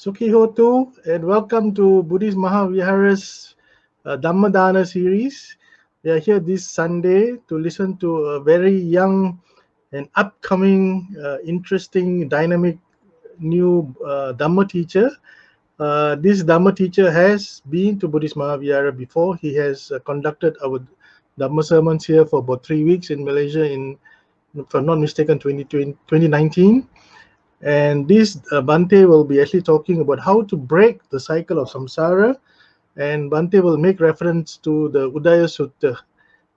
Sukhi Hotu, and welcome to Buddhist Mahavihara's Dhammadana series. We are here this Sunday to listen to a very young and upcoming, interesting, dynamic new Dhamma teacher. This Dhamma teacher has been to Buddhist Mahavihara before. He has conducted our Dhamma sermons here for about 3 weeks in Malaysia in, if I'm not mistaken, 2019. And this Bhante will be actually talking about how to break the cycle of samsara. And Bhante will make reference to the Udaya Sutta.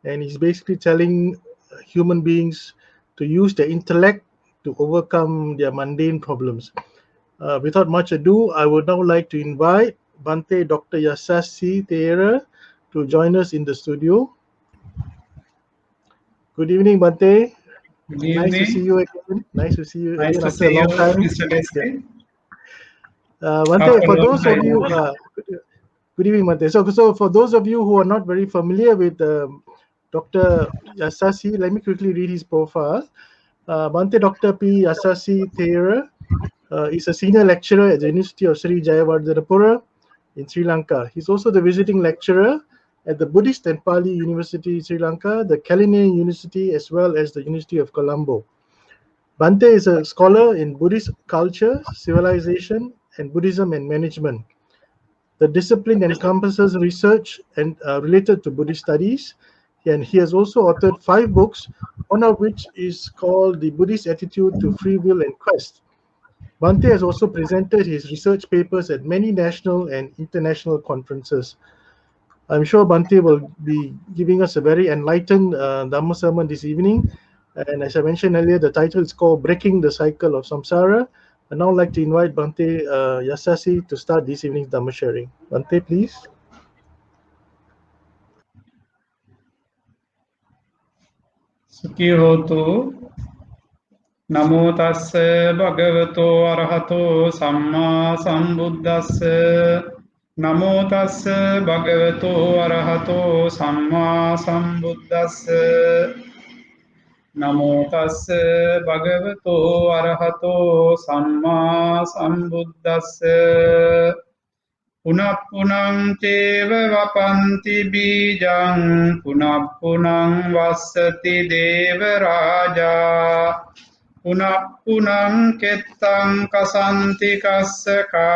And he's basically telling human beings to use their intellect to overcome their mundane problems. Without much ado, I would now like to invite Bhante Dr. Yasassi Thera to join us in the studio. Good evening, Bhante. Good Nice to see evening. you again. Nice to see you Nice again to after a see long you, time. Mr. Yeah. Leslie. Bhante, After for a long those of you, time. good evening, Bhante. So for those of you who are not very familiar with Dr. Yasassi, let me quickly read his profile. Bhante Dr. P. Yasassi Thera is a senior lecturer at the University of Sri Jayawardenepura in Sri Lanka. He's also the visiting lecturer at the Buddhist and Pali University Sri Lanka, the Kalinian University, as well as the University of Colombo. Bhante is a scholar in Buddhist culture, civilization, and Buddhism and management. The discipline encompasses research and related to Buddhist studies, and he has also authored 5 books, one of which is called The Buddhist Attitude to Free Will and Quest. Bhante has also presented his research papers at many national and international conferences. I'm sure Bhante will be giving us a very enlightened Dhamma sermon this evening. And as I mentioned earlier, the title is called Breaking the Cycle of Samsara. I'd now like to invite Bhante Yasassi to start this evening's Dhamma sharing. Bhante, please. Sukhi hotu. Namo tassa bhagavato arahato samma sambuddhassa. Namo tassa bhagavato arahato samma sambuddhassa. Namo tassa bhagavato arahato samma sambuddhassa. Punappunang ceva vapanti bijang punappunang vassati deva raja punappunang kettang kasanti kassaka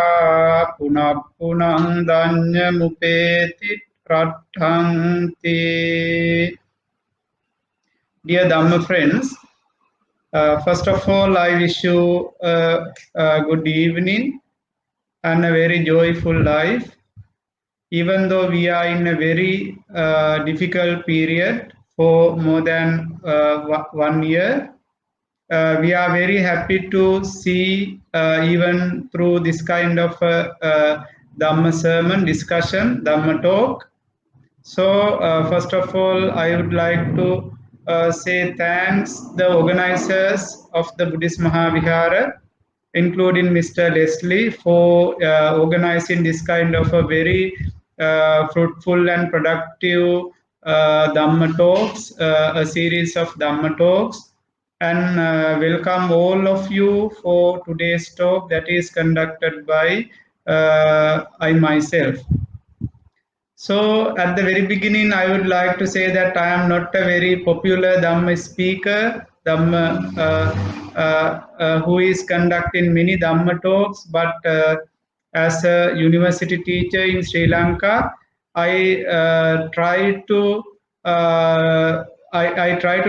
punappunang danya mupeti prattanti. Dear Dhamma friends, first of all I wish you a good evening and a very joyful life. Even though we are in a very difficult period for more than 1 year, we are very happy to see even through this kind of Dhamma sermon discussion, Dhamma talk. So first of all, I would like to say thanks the organizers of the Buddhist Mahavihara, including Mr. Leslie, for organizing this kind of a very fruitful and productive Dhamma talks, a series of Dhamma talks, and welcome all of you for today's talk that is conducted by I myself. So at the very beginning, I would like to say that I am not a very popular Dhamma speaker, Dhamma, who is conducting many Dhamma talks, but as a university teacher in Sri Lanka, I try to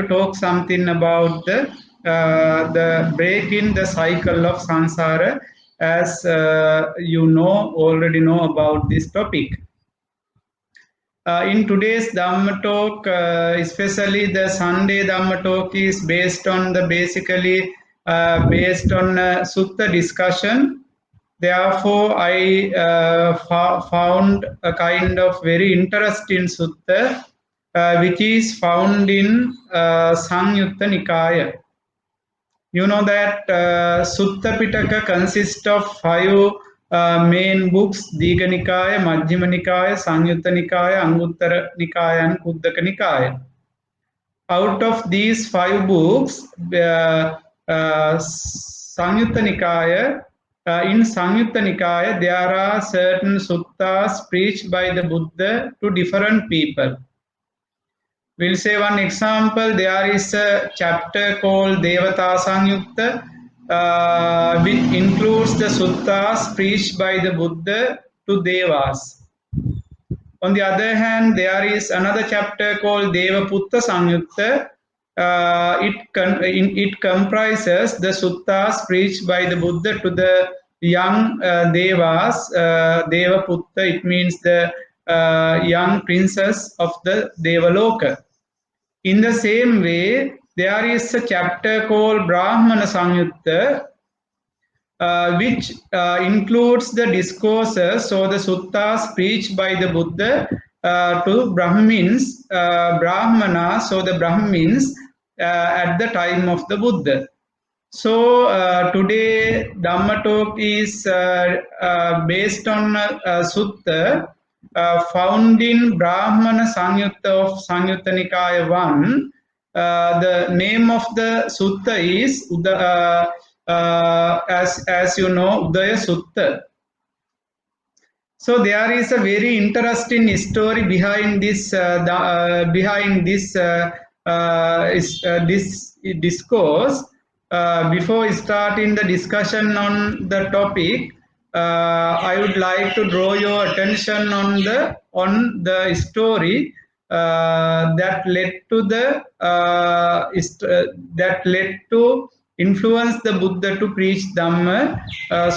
talk something about the breaking the cycle of samsara, as already know about this topic. In today's Dhamma talk, especially the Sunday Dhamma talk is based on based on Sutta discussion. Therefore, I found a kind of very interesting Sutta, which is found in Samyutta Nikaya. You know that Sutta Pitaka consists of 5 main books: Diga Nikaya, Majjhima Nikaya, Samyutta Nikaya, Anguttara Nikaya, and Kuddaka Nikaya. Out of these 5 books, Samyutta Nikaya in Samyutta Nikaya, there are certain suttas preached by the Buddha to different people. We'll say one example. There is a chapter called Devata Samyutta, which includes the suttas preached by the Buddha to Devas. On the other hand, there is another chapter called Devaputta Samyutta. It comprises the suttas preached by the Buddha to the young Devas. Devaputta, it means the young princess of the Devaloka. In the same way, there is a chapter called Brahmana Samyutta, which includes the discourses or the suttas preached by the Buddha to Brahmins, Brahmanas, or the Brahmins at the time of the Buddha. So today Dhamma talk is based on sutta found in Brahmana Samyutta of Samyutta Nikaya 1. The name of the sutta is as you know, Udaya Sutta. So there is a very interesting story behind this this discourse. Before starting the discussion on the topic, I would like to draw your attention on the story that led to that led to influence the Buddha to preach Dhamma.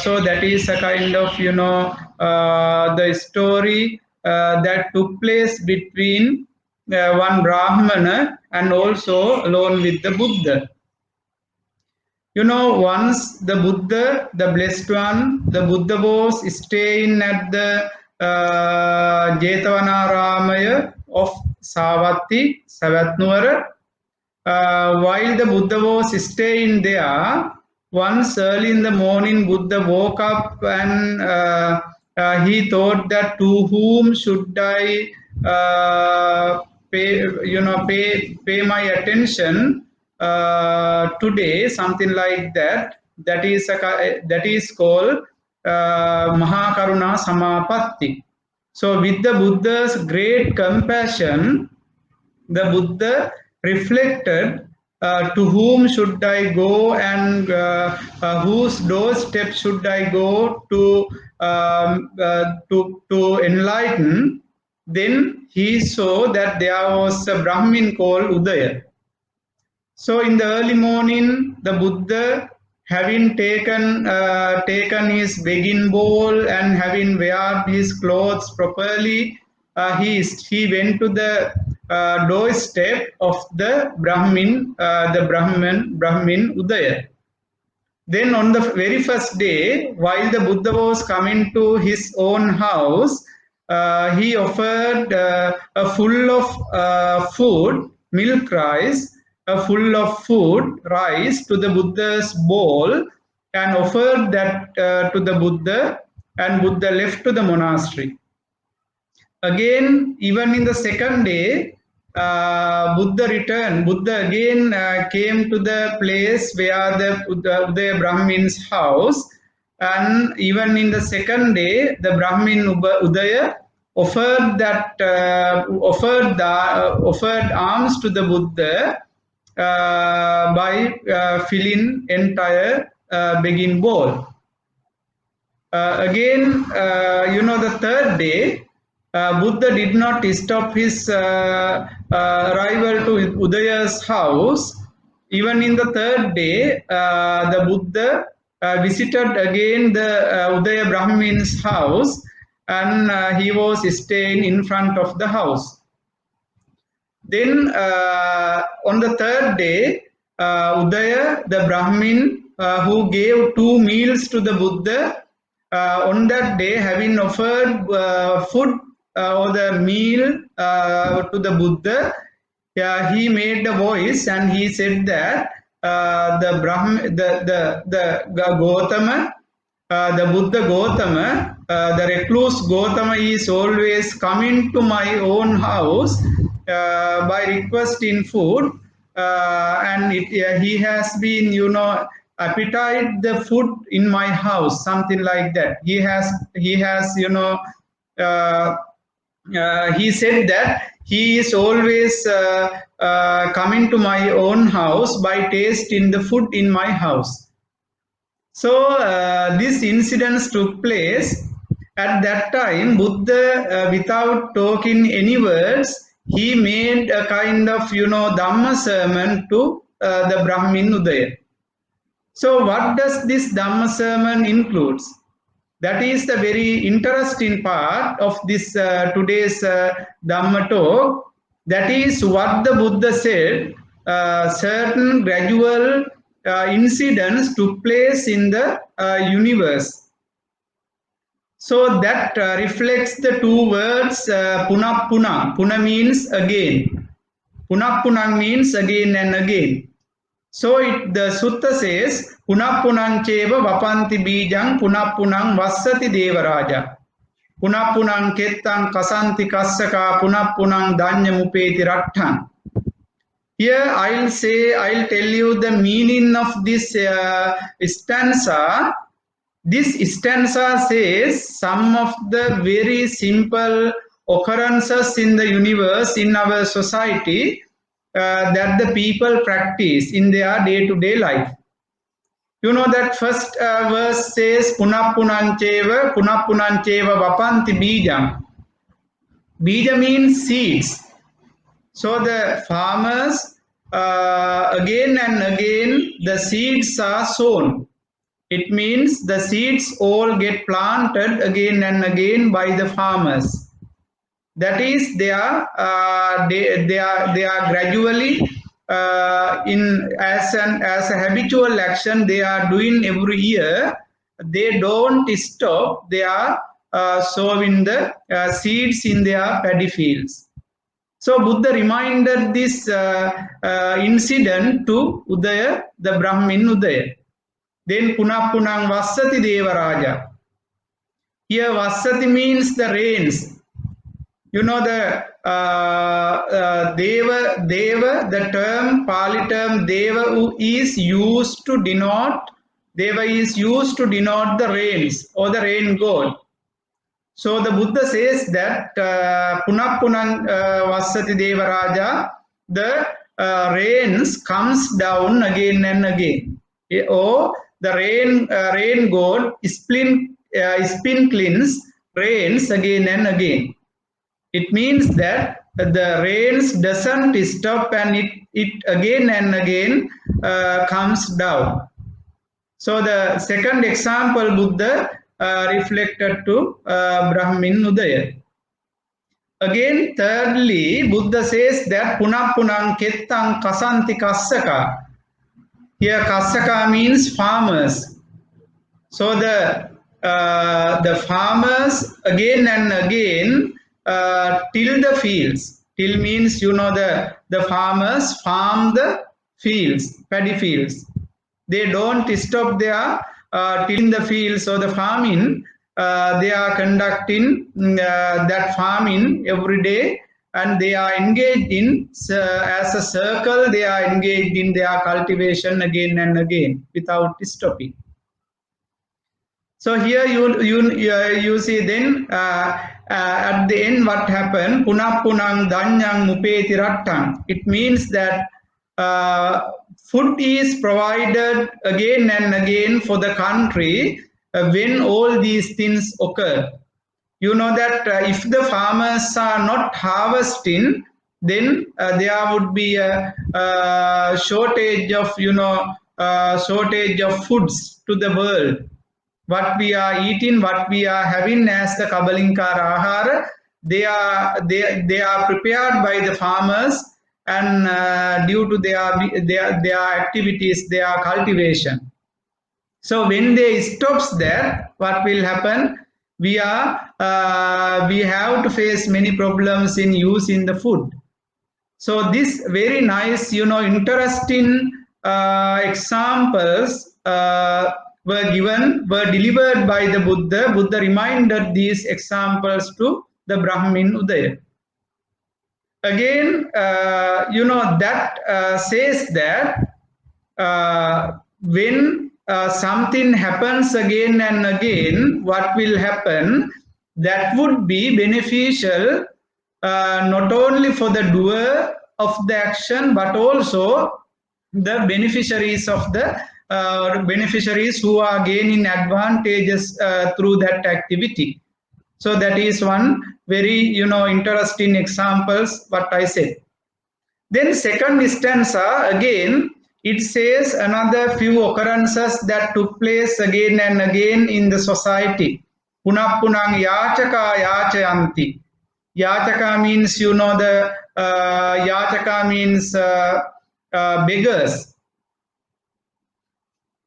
So that is a kind of the story that took place between one Brahmana and also alone with the Buddha. Once the blessed one, the Buddha was staying at the Jetavanaramaya of Savatthi, Savatnuara. While the Buddha was staying there, once early in the morning, Buddha woke up and he thought that to whom should I pay my attention today, something like that. That is called Mahakaruna Samapatti. So with the Buddha's great compassion, the Buddha reflected to whom should I go and whose doorstep should I go to enlighten. Then he saw that there was a Brahmin called Udaya. So in the early morning, the Buddha, having taken his begging bowl and having weared his clothes properly, he went to the doorstep of the Brahmin Udaya. Then on the very first day, while the Buddha was coming to his own house, he offered a full of food, milk rice, full of food, rice to the Buddha's bowl and offered that to the Buddha, and Buddha left to the monastery. Again, even in the second day, Buddha returned. Buddha again came to the place where the Brahmin's house, and even in the second day, the Brahmin Udaya offered alms to the Buddha by filling entire begging bowl. Again, the third day, Buddha did not stop his arrival to Udaya's house. Even in the third day, the Buddha visited again the Udaya Brahmin's house, and he was staying in front of the house. Then on the third day, Udaya, the Brahmin, who gave 2 meals to the Buddha, on that day, having offered food or the meal to the Buddha, he made a voice and he said that the Gautama, the Buddha Gautama, the recluse Gautama is always coming to my own house by requesting food, and he has been, appetite the food in my house, something like that. He has he said that he is always coming to my own house by tasting the food in my house. So this incident took place at that time. Buddha, without talking any words, he made a kind of Dhamma sermon to the Brahmin Udaya. So what does this Dhamma sermon includes? That is the very interesting part of this today's Dhamma talk. That is what the Buddha said. Certain gradual incidents took place in the universe. So that reflects the two words punappunang. Puna means again. Punappunang means again and again. So the sutta says, Punappunang cheva vapanti bijang punappunang vassati devaraja. Punappunang kettang kasanti kassaka punappunang danya mupeti rattang. Here I'll tell you the meaning of this stanza. This stanza says some of the very simple occurrences in the universe, in our society, that the people practice in their day-to-day life. You know that first verse says punappunancheva vapanti bijam. Bija means seeds. So the farmers again and again the seeds are sown. It means the seeds all get planted again and again by the farmers. That is, they are gradually in as a habitual action they are doing every year. They don't stop. They are sowing the seeds in their paddy fields. So Buddha reminded this incident to Udaya, the Brahmin Udaya. Then punappunang vassati devaraja. Here vassati means the rains. You know the deva, the term, Pali term deva is used to denote the rains or the rain god. So the Buddha says that punappunang vassati devaraja, the rains comes down again and again. Or the rain god sprinkles rains again and again. It means that the rains doesn't stop and it again and again comes down. So the second example Buddha reflected to Brahmin Udaya. Again, thirdly, Buddha says that punappunang kettang kasanti kassaka. Here kassaka means farmers. So the farmers again and again till the fields. Till means the farmers farm the fields, paddy fields. They don't stop there tilling the fields or the farming. They are conducting that farming every day, and they are engaged in as a circle. They are engaged in their cultivation again and again without stopping. So here you see then at the end what happened? Punappunang danyang mupeti rattang. It means that food is provided again and again for the country when all these things occur. You know that if the farmers are not harvesting, then there would be a shortage of foods to the world. What we are eating, what we are having as the Kabalinkara Ahara, they are prepared by the farmers, and due to their activities, their cultivation. So when they stops there, what will happen? We have to face many problems in using the food. So this very nice, interesting examples were delivered by the Buddha. Buddha reminded these examples to the Brahmin Udaya. Again, that says that when something happens again and again, what will happen? That would be beneficial not only for the doer of the action but also the beneficiaries of the beneficiaries who are gaining advantages through that activity. So that is one very interesting examples what I said. Then second stanza again, it says another few occurrences that took place again and again in the society. Punappunang yachaka yachayanti. Yachaka means the yachaka means beggars.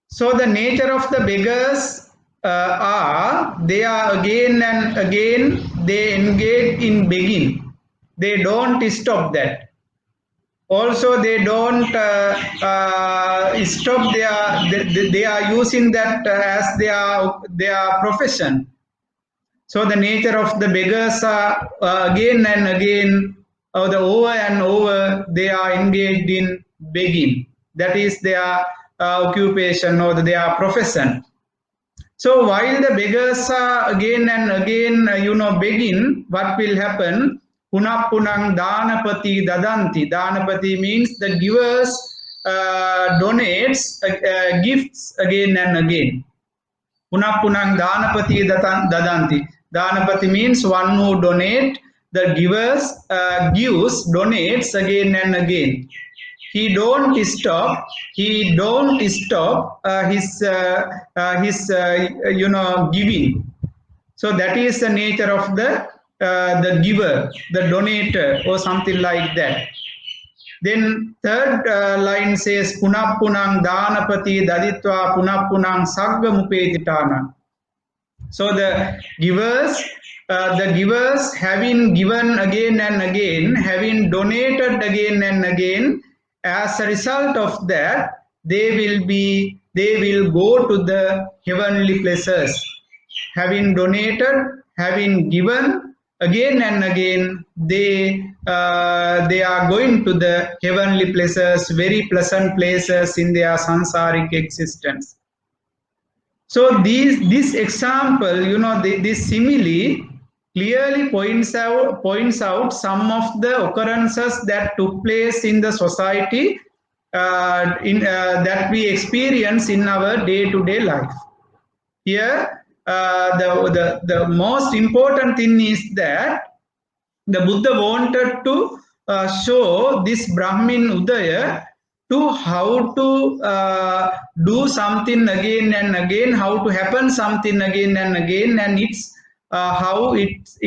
So the nature of the beggars they are again and again they engage in begging. They don't stop that. Also they don't stop they are using that as their profession. So the nature of the beggars are again and again the over and over they are engaged in begging. That is their occupation or their profession. So while the beggars are again and again, begging, what will happen? Punappunang danapati dadanti. Danapati means the givers donates gifts again and again. Punappunang danapati dadanti. Danapati means one who donate. The givers donates again and again. He don't stop his giving. So that is the nature of the giver, the donator or something like that. Then third line says punappunang danapati daditva punappunang saggamupetitana. So the givers having given again and again, having donated again and again, as a result of that, they will go to the heavenly places. Having donated, having given again and again, they are going to the heavenly places, very pleasant places in their samsaric existence. So this example, this simile clearly points out some of the occurrences that took place in the society that we experience in our day-to-day life. Here, the most important thing is that the Buddha wanted to show this Brahmin Udaya to how to do something again and again, how to happen something again and again, and how its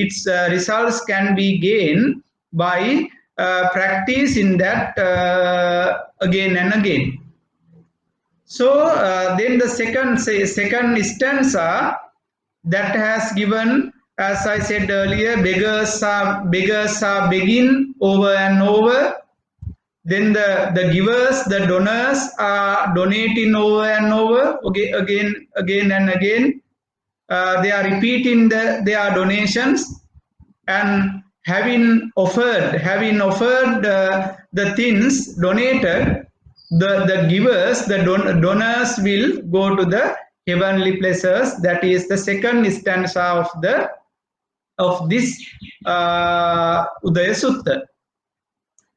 results can be gained by practice in that again and again. So then the second stanza that has given, as I said earlier, beggars are begging over and over. Then the givers, the donors are donating over and over again and again. They are repeating their donations and having offered the things donated. The givers, the donors will go to the heavenly places. That is the second stanza of this Udaya Sutta.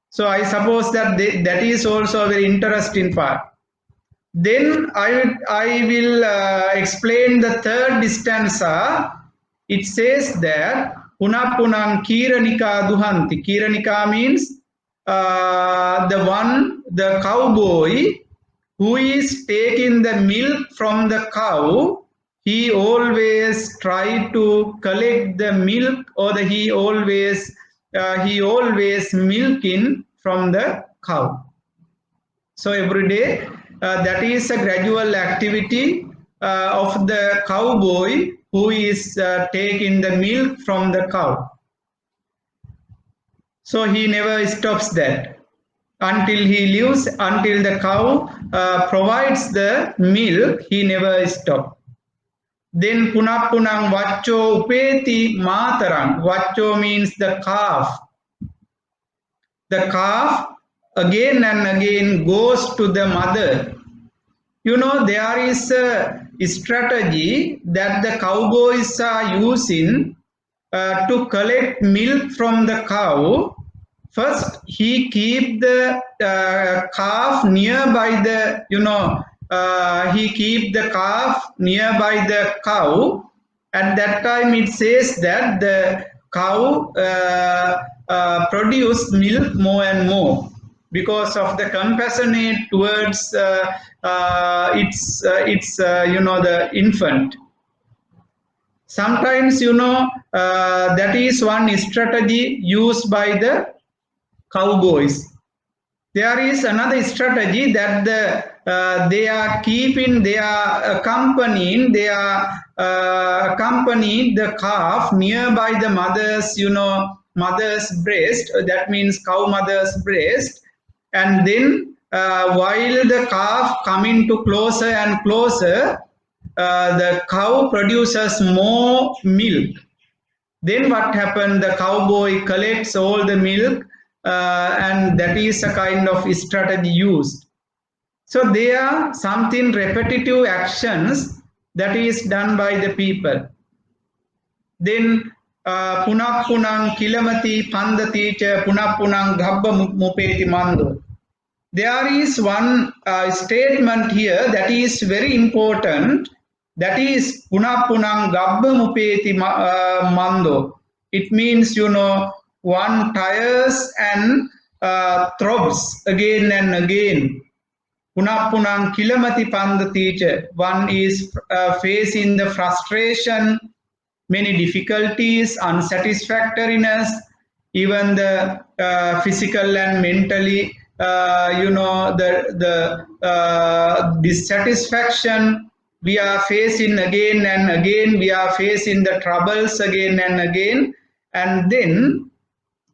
So I suppose that that is also a very interesting part. Then I will explain the third stanza. It says that Punapunang Kiranika Duhanti. Kiranika means the cowboy who is taking the milk from the cow. He always try to collect the milk, or he always milking from the cow. So every day that is a gradual activity of the cowboy who is taking the milk from the cow. So he never stops that until he leaves, until the cow provides the milk, he never stops. Then Punapunang Vacho Upeti Matarang. Vacho means the calf. The calf again and again goes to the mother. There is a strategy that the cowboys are using to collect milk from the cow. First, he keep the calf nearby the, he keep the calf nearby the cow. At that time, it says that the cow produce milk more and more because of the compassionate towards the infant. Sometimes that is one strategy used by the cowboys. There is another strategy that they are keeping, they are accompanying, accompany the calf nearby the mother's breast. That means cow mother's breast, and then while the calf coming to closer and closer, the cow produces more milk. Then what happened? The cowboy collects all the milk, and that is a kind of strategy used. So there are something repetitive actions that is done by the people. Then punak punang kilamati pandati cha punak punang ghabba mupeti mando. There is one statement here that is very important. That is punang punang gabba mupeti mando. It means one tires and throbs again and again. Punang punang kilamati pandati. One is facing the frustration, many difficulties, unsatisfactoriness, even the physical and mentally, the dissatisfaction we are facing again and again. We are facing the troubles again and again, and then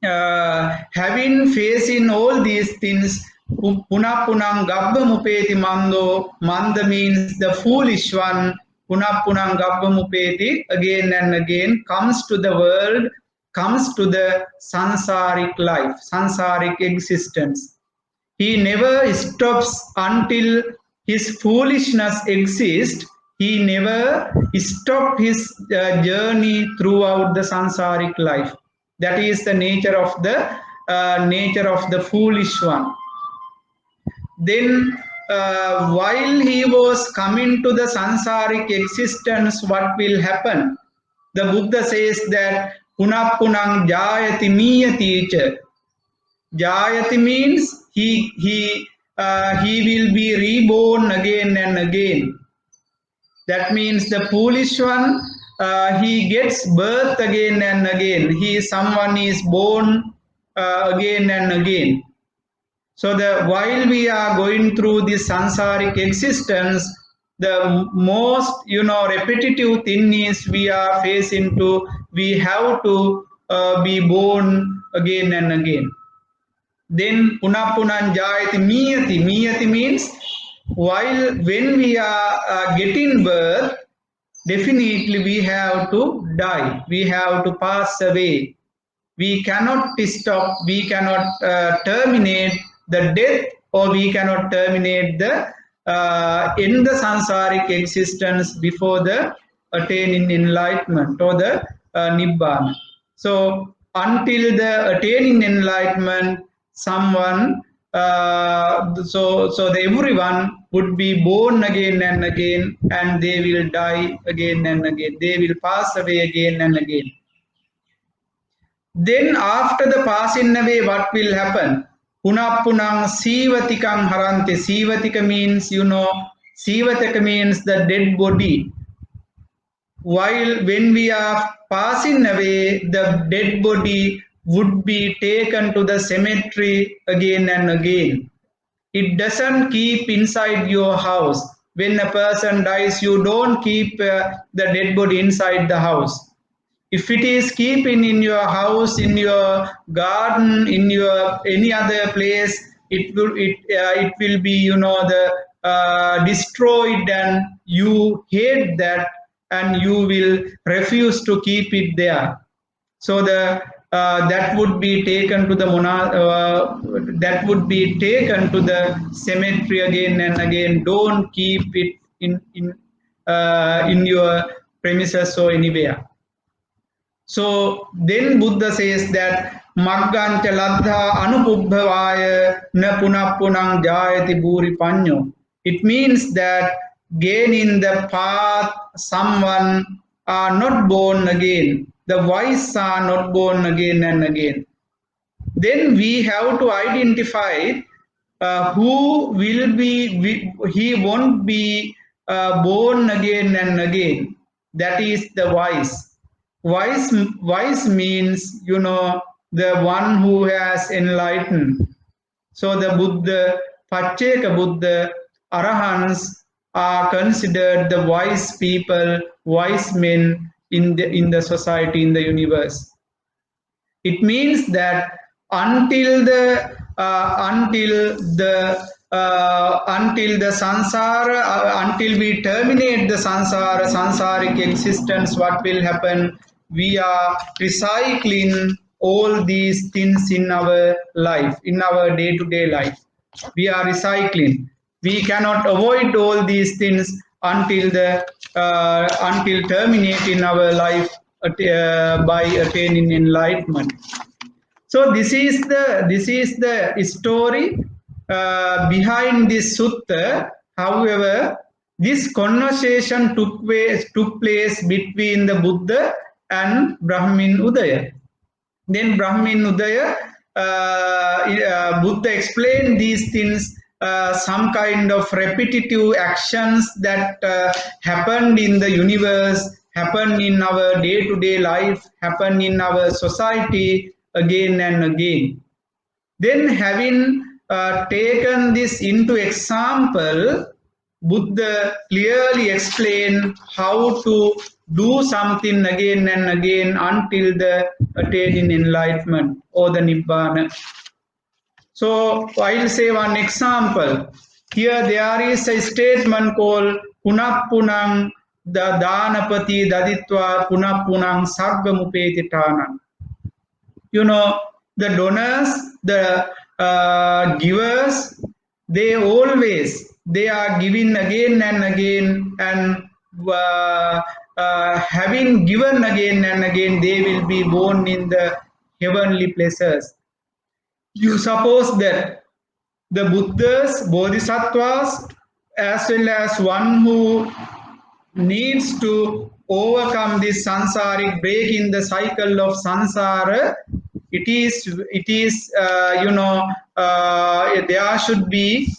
having facing all these things, punang gabba mupeti mando. Manda means the foolish one. Punang gabba mupeti, again and again, comes to the world, comes to the samsaric life, samsaric existence. He never stops until his foolishness exists. He never stops his journey throughout the samsaric life. That is the nature of the foolish one. Then while he was coming to the samsaric existence, what will happen? The Buddha says that punang jayati miyati. Jayati means he will be reborn again and again. That means the foolish one, he gets birth again and again. Someone is born again and again. So while we are going through this samsaric existence, the most repetitive thing is we are facing to, we have to be born again and again. Then punan jayati miyati. Miyati means when we are getting birth, definitely we have to die. We have to pass away. We cannot stop. We cannot terminate the death, or we cannot terminate the in the samsaric existence before the attaining enlightenment or the nibbana. So until the attaining enlightenment, someone everyone would be born again and again, and they will die again and again. They will pass away again and again. Then after the passing away, what will happen? Punang sivatikang harante. Sivatika means, sivatika means the dead body. When we are passing away, the dead body would be taken to the cemetery again and again. It doesn't keep inside your house. When a person dies, you don't keep the dead body inside the house. If it is keeping in your house, in your garden, in your any other place, it will be destroyed, and you hate that, and you will refuse to keep it there. So the that would be taken to the that would be taken to the cemetery again and again. Don't keep it in your premises or anywhere. So then Buddha says that Maggancha Ladha Anupubhavaya na punappunang jayati buri panyo. It means that gain in the path someone are not born again. The wise are not born again and again. Then we have to identify who will be, he won't be born again and again. That is the wise. Wise means, the one who has enlightened. So the Buddha, Pacceka Buddha, Arahants are considered the wise people, wise men in the society, in the universe. It means that until the samsara, until we terminate the samsaric existence, what will happen? We are recycling all these things in our life, in our day-to-day life. We are recycling. We cannot avoid all these things until terminate in our life by attaining enlightenment. So this is the story behind this sutta. However, this conversation took place between the Buddha and Brahmin Udaya. Then Brahmin Udaya, Buddha explained these things, some kind of repetitive actions that happened in the universe, happen in our day-to-day life, happen in our society again and again. Then having taken this into example, Buddha clearly explained how to do something again and again until the attaining enlightenment or the Nibbana. So I'll say one example. Here there is a statement called Punappunang the Danapati Daditwa Punappunang Saggamupetitanang. The donors, the givers, they are giving again and again, and having given again and again, they will be born in the heavenly places. You suppose that the Buddhas, Bodhisattvas, as well as one who needs to overcome this samsaric, break in the cycle of samsara,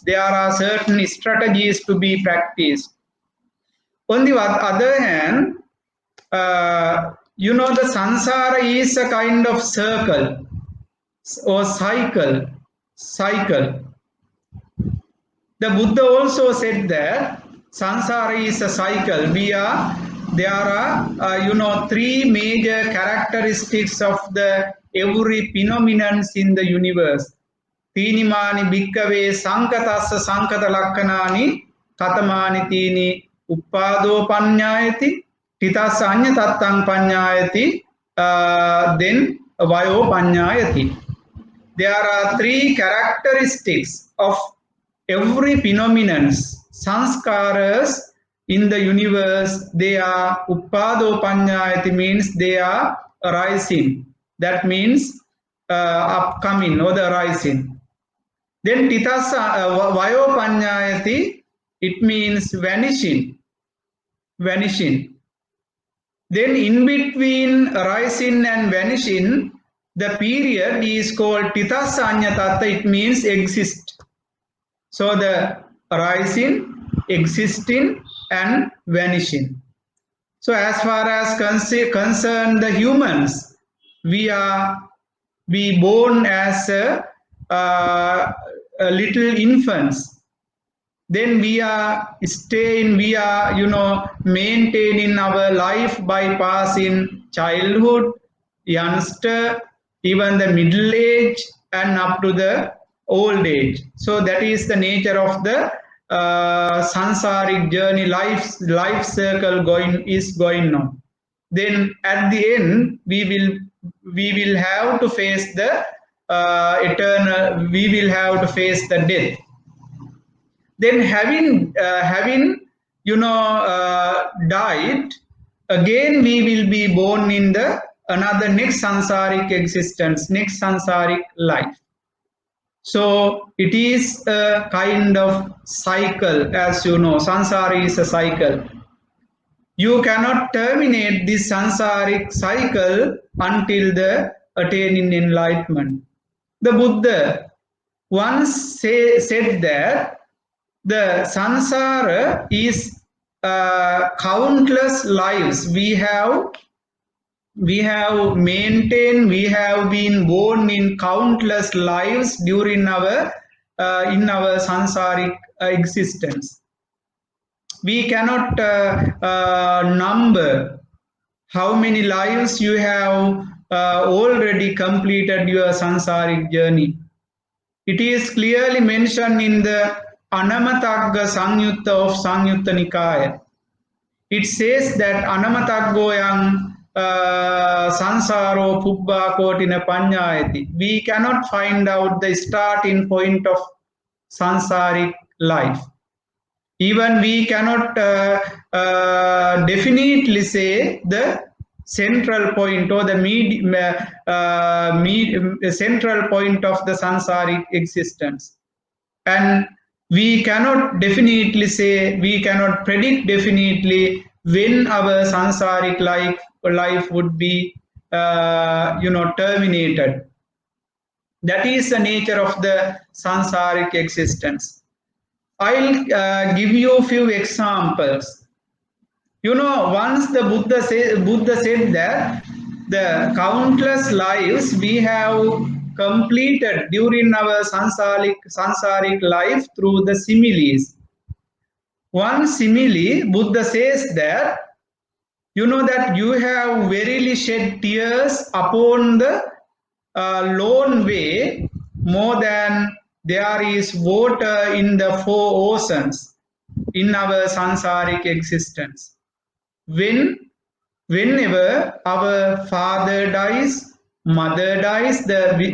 there are certain strategies to be practiced. On the other hand, the samsara is a kind of circle or cycle. The Buddha also said that samsara is a cycle. There are three major characteristics of the every phenomenon in the universe. Tinimani bhikkave sankatassa sankata lakkanani katamani tini uppado panyayati titassa anya tattang panyayati then vayo panyayati. There are three characteristics of every phenomenon, sanskaras in the universe. They are uppado panyayati, means they are arising. That means upcoming or the rising. Then titasa vayo panyayati, it means vanishing. Then in between rising and vanishing, the period is called titasa anyatatta, it means exist. So the rising, existing and vanishing. So as far as concern the humans, we born as a little infants. Then we are maintaining our life by passing childhood, youngster, even the middle age and up to the old age. So that is the nature of the samsaric journey, life circle going on. Then at the end we will we will have to face the eternal. We will have to face the death. Then having died, again we will be born in the another next samsaric existence, next samsaric life. So it is a kind of cycle. As you know, samsara is a cycle. You cannot terminate this samsaric cycle until the attaining enlightenment. The Buddha once said that the samsara is countless lives we have maintained, we have been born in countless lives during our in our samsaric existence. We cannot number how many lives you have already completed your samsaric journey. It is clearly mentioned in the Anamatagga Sangyutta of Sangyutta Nikaya. It says that Anamataggoyang Sansaro Pubba Kotina Panyayati. We cannot find out the starting point of sansaric life. Even we cannot definitely say the central point or the central point of the sansaric existence. And we cannot definitely say, we cannot predict definitely when our sansaric life would be terminated. That is the nature of the sansaric existence. I'll give you a few examples. Once the Buddha said that the countless lives we have completed during our sansaric life through the similes. One simile, Buddha says that that you have verily shed tears upon the lone way more than there is water in the four oceans in our sansaric existence. Whenever our father dies, mother dies,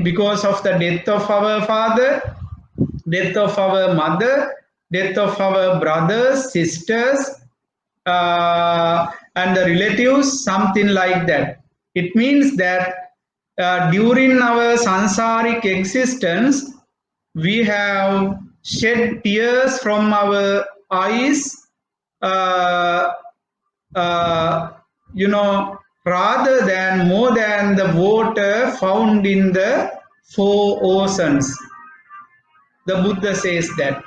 because of the death of our father, death of our mother, death of our brothers, sisters, and the relatives, something like that. It means that during our sansaric existence, we have shed tears from our eyes, uh, uh, rather than more than the water found in the four oceans. The Buddha says that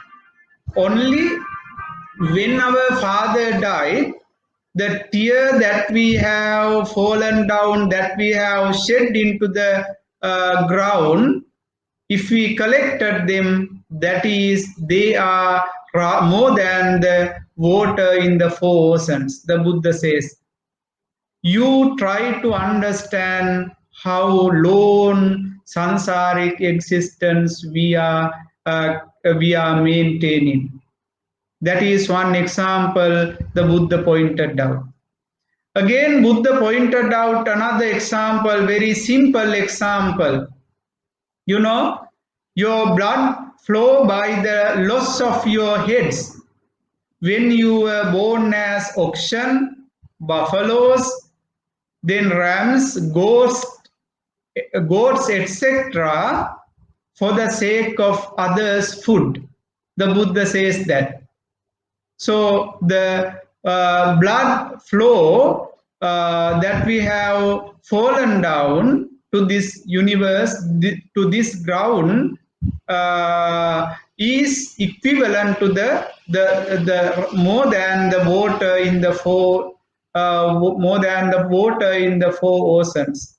only when our father died, the tear that we have fallen down, that we have shed into the ground, if we collected them, that is, they are more than the water in the four oceans. The Buddha says, you try to understand how lone sansaric existence we are maintaining. That is one example the Buddha pointed out. Again, Buddha pointed out another example, very simple example. Your blood flow by the loss of your heads. When you were born as oxen, buffaloes, then rams, goats, etc., for the sake of others' food. The Buddha says that. So the blood flow that we have fallen down to this universe, to this ground, is equivalent to the more than the water in the four oceans.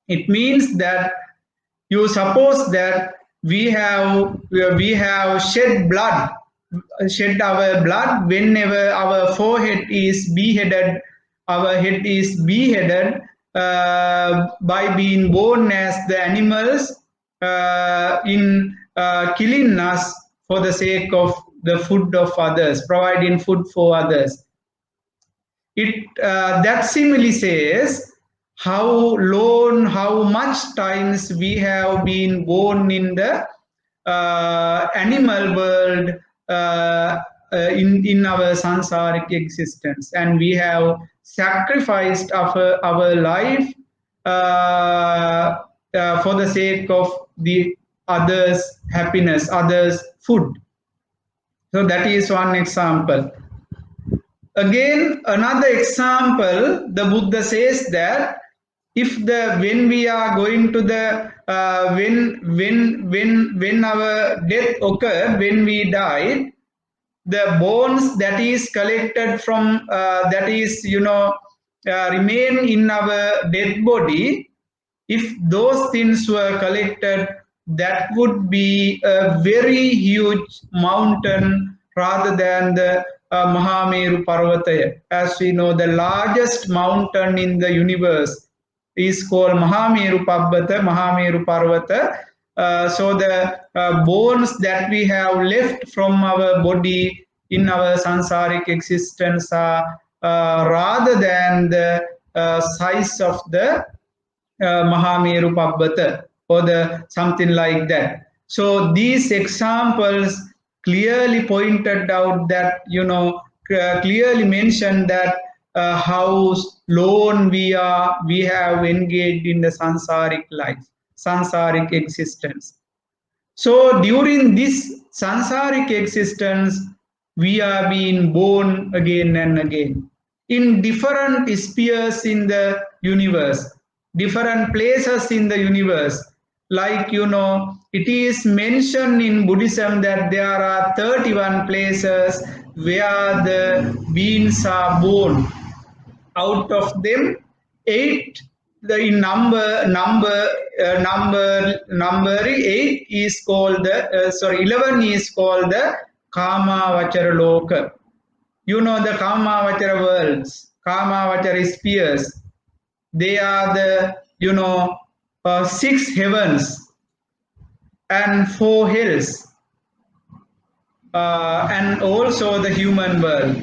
It means that you suppose that we have shed our blood whenever our forehead is beheaded, our head is beheaded by being born as the animals in killing us for the sake of the food of others, providing food for others. That simile says how long, how much times we have been born in the animal world, uh, in our samsaric existence, and we have sacrificed our life for the sake of the others happiness, others food. So that is one example. Again, another example, the Buddha says that if the when we are going to the when our death occurred, when we died, the bones that is collected from that is remain in our dead body, if those things were collected, that would be a very huge mountain rather than the Mahameru Parvataya. As we know, the largest mountain in the universe is called Mahameru Pabbata, Mahameru Parvata. So the bones that we have left from our body in our sansaric existence are rather than the size of the Mahameru Pabbata or the something like that. So these examples clearly pointed out that clearly mentioned that how long we have engaged in the sansaric life, sansaric existence. So during this sansaric existence, we are being born again and again in different spheres in the universe, different places in the universe. Like, it is mentioned in Buddhism that there are 31 places where the beings are born. Out of them, eight, the in number eight is called the 11 is called the kama vachara loka. The kama vachara worlds, kama vachara spheres. They are the six heavens and four hells, and also the human world.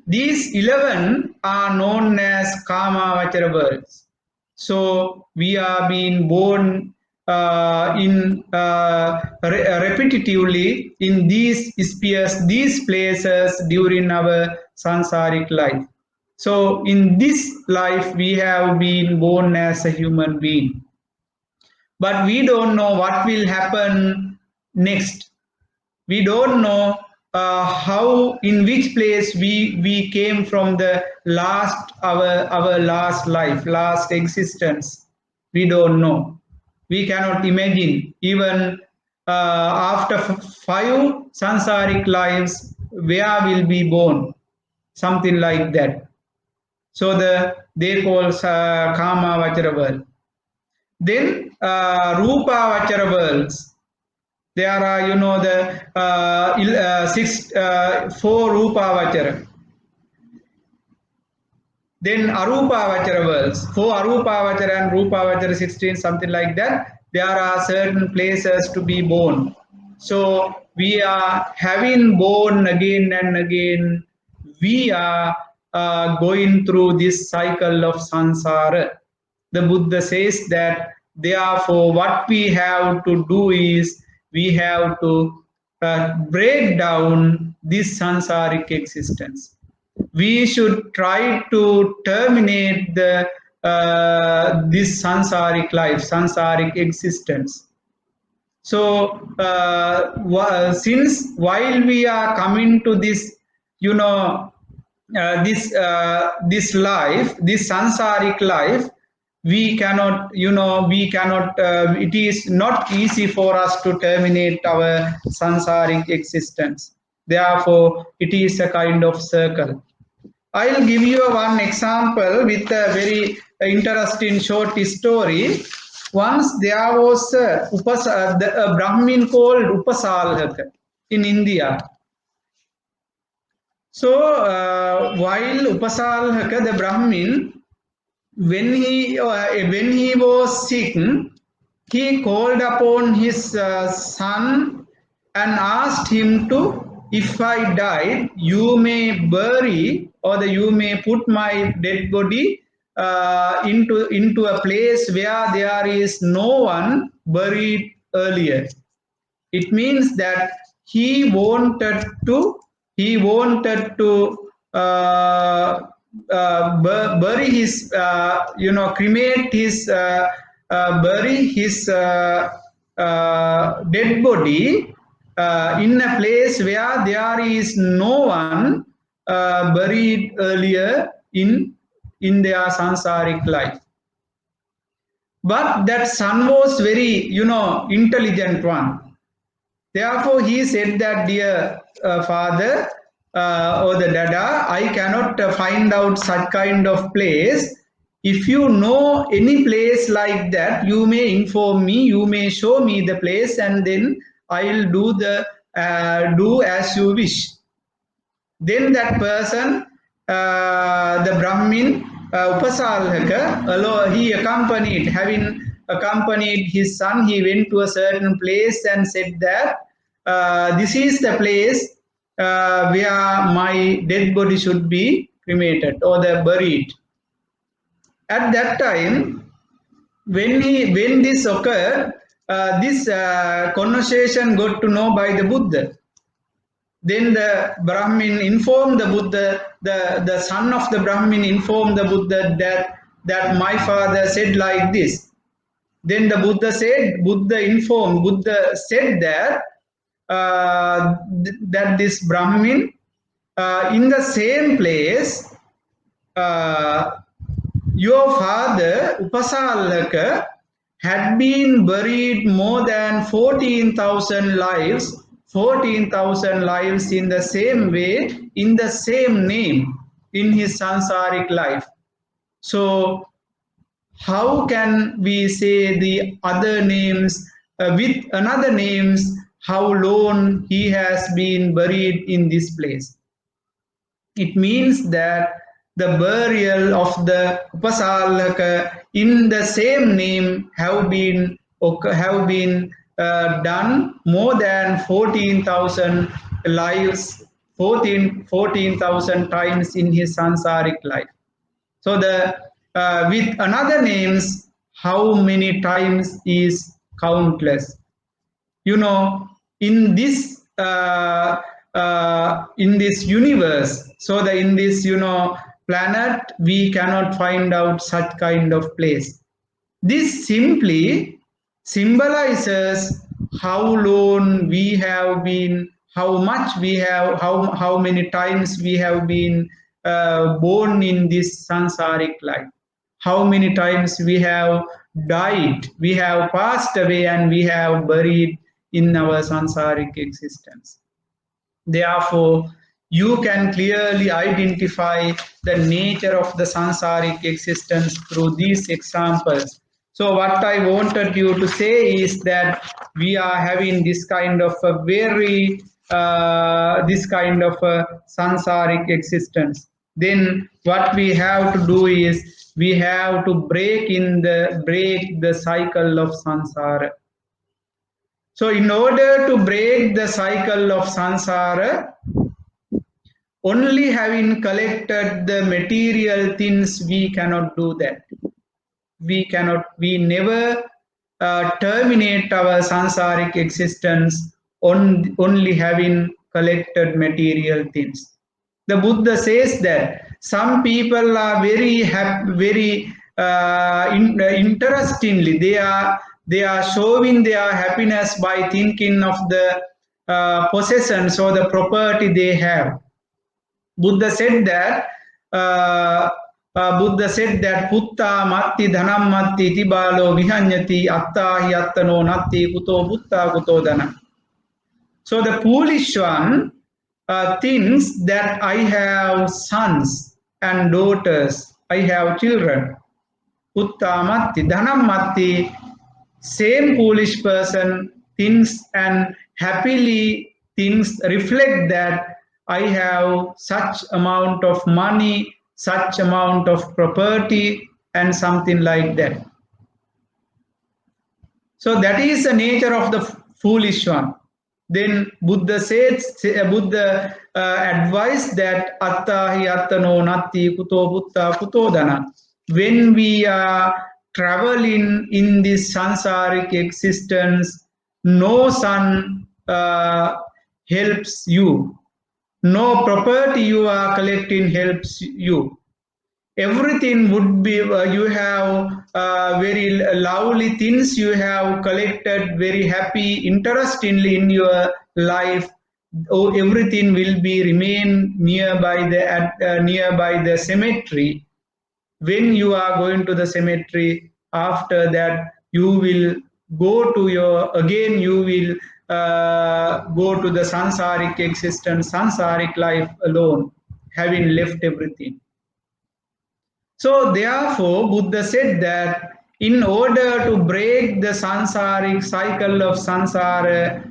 These 11 are known as Kama Vachara worlds. So we are being born repetitively in these spheres, these places during our sansaric life. So in this life, we have been born as a human being. But we don't know what will happen next. We don't know how, in which place we came from the last our last life, last existence. We don't know. We cannot imagine even after five sansaric lives where will be born, something like that. So they call kama vachara world. Then rupa vachara worlds. There are, the four Rupa Vachara. Then Arupa Vachara worlds. Four Arupa Vachara and Rupa Vachara 16, something like that. There are certain places to be born. So we are having born again and again. We are going through this cycle of samsara. The Buddha says that therefore what we have to do is we have to break down this sansaric existence. We should try to terminate the this sansaric life, sansaric existence. So since while we are coming to this, this life, this sansaric life, we cannot it is not easy for us to terminate our sansaric existence. Therefore it is a kind of circle. I'll give you one example with a very interesting short story. Once there was a Brahmin called Upasalhaka in India. So while Upasalhaka, the Brahmin, when he was sick, he called upon his son and asked him to, if I died, you may bury, or you may put my dead body into a place where there is no one buried earlier. It means that he wanted to bury his cremate his bury his dead body in a place where there is no one buried earlier in their sansaric life. But that son was very intelligent one. Therefore, he said that, dear father or the dada, I cannot find out such kind of place. If you know any place like that, you may inform me, you may show me the place, and then I will do as you wish. Then that person, the Brahmin, Upasalhaka, having accompanied his son, he went to a certain place and said that this is the place where my dead body should be cremated or buried. At that time, when this occurred, this conversation got to know by the Buddha. Then the Brahmin informed the Buddha, the son of the Brahmin informed the Buddha that my father said like this. Then the Buddha said that that this Brahmin in the same place your father Upasalaka had been buried more than 14,000 lives in the same way, in the same name, in his sansaric life. So how can we say the other names with another names, how long he has been buried in this place? It means that the burial of the Upasalaka in the same name have been done more than 14,000 lives, 14,000 times in his sansaric life. So with another names, how many times is countless. In this universe, so in this planet, we cannot find out such kind of place. This simply symbolizes how long we have been, how much we have, how many times we have been born in this sansaric life, how many times we have died, we have passed away, and we have buried in our sansaric existence. Therefore, you can clearly identify the nature of the sansaric existence through these examples. So what I wanted you to say is that we are having this kind of a sansaric existence. Then what we have to do is we have to break the cycle of samsara. So in order to break the cycle of samsara, only having collected the material things, we cannot do that. We never terminate our sansaric existence only having collected material things. The Buddha says that some people are very interestingly, they are showing their happiness by thinking of the possessions or the property they have. Buddha said that putta matti dhanam matti tibalo vihanyati atta hi attano natti kuto putta kuto dhana. So the foolish one thinks that I have sons and daughters, I have children. Putta matti dhanam matti, same foolish person thinks and happily thinks, reflect that I have such amount of money, such amount of property, and something like that. So that is the nature of the foolish one. Then Buddha advised that atta hi attano natti kuto butta kuto dhana. when we are traveling in this samsaric existence, no son helps you, no property you are collecting helps you. Everything would be you have very lovely things you have collected, very happy interestingly in your life. Oh, everything will be remain nearby the cemetery. When you are going to the cemetery, after that you will go to your, again you will go to the sansaric existence, sansaric life alone, having left everything. So therefore, Buddha said that in order to break the sansaric cycle of samsara,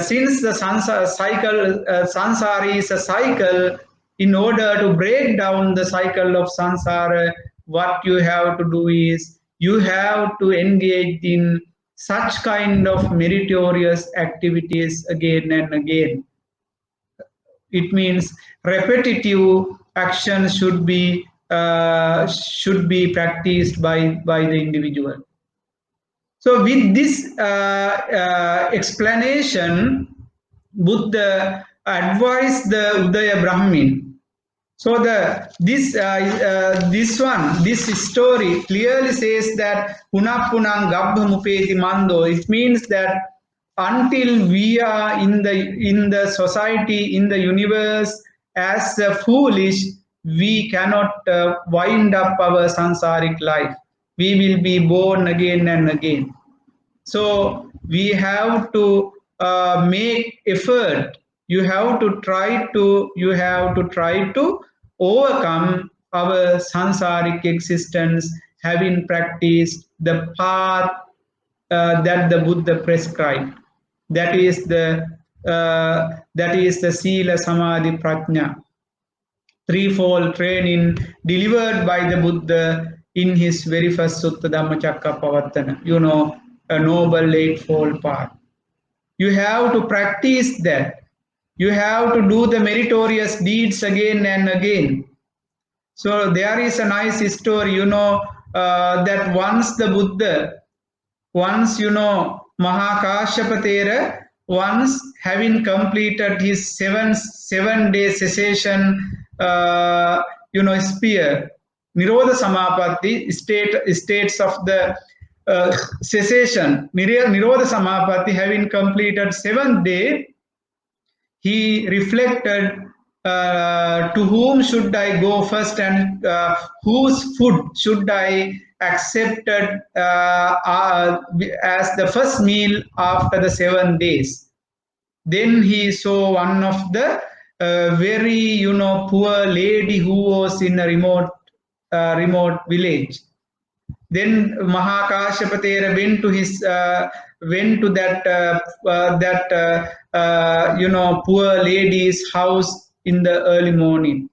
since the sansara is a cycle, in order to break down the cycle of samsara, what you have to do is you have to engage in such kind of meritorious activities again and again. It means repetitive action should be practiced by the individual. So with this explanation, Buddha advised the Udaya Brahmin. So this story clearly says that punapunang gabha mupeti mando. It means that until we are in the society, in the universe as foolish, we cannot wind up our sansaric life. We will be born again and again. So we have to make effort. You have to try to overcome our sansaric existence, having practiced the path that the Buddha prescribed. That is the sila samadhi prajna, threefold training delivered by the Buddha in his very first Sutta Dhammacakkappavattana, a noble eightfold path. You have to practice that. You have to do the meritorious deeds again and again. So there is a nice story, that once Mahakashyapa Thera, once having completed his seven-day cessation, spear, Nirodha Samapatti, states of the cessation, Nirodha Samapatti, having completed 7th day, he reflected, to whom should I go first, and whose food should I accept as the first meal after the 7 days. Then he saw one of the very poor lady who was in a remote village. Then Mahakashyapa Thera went to that poor lady's house in the early morning.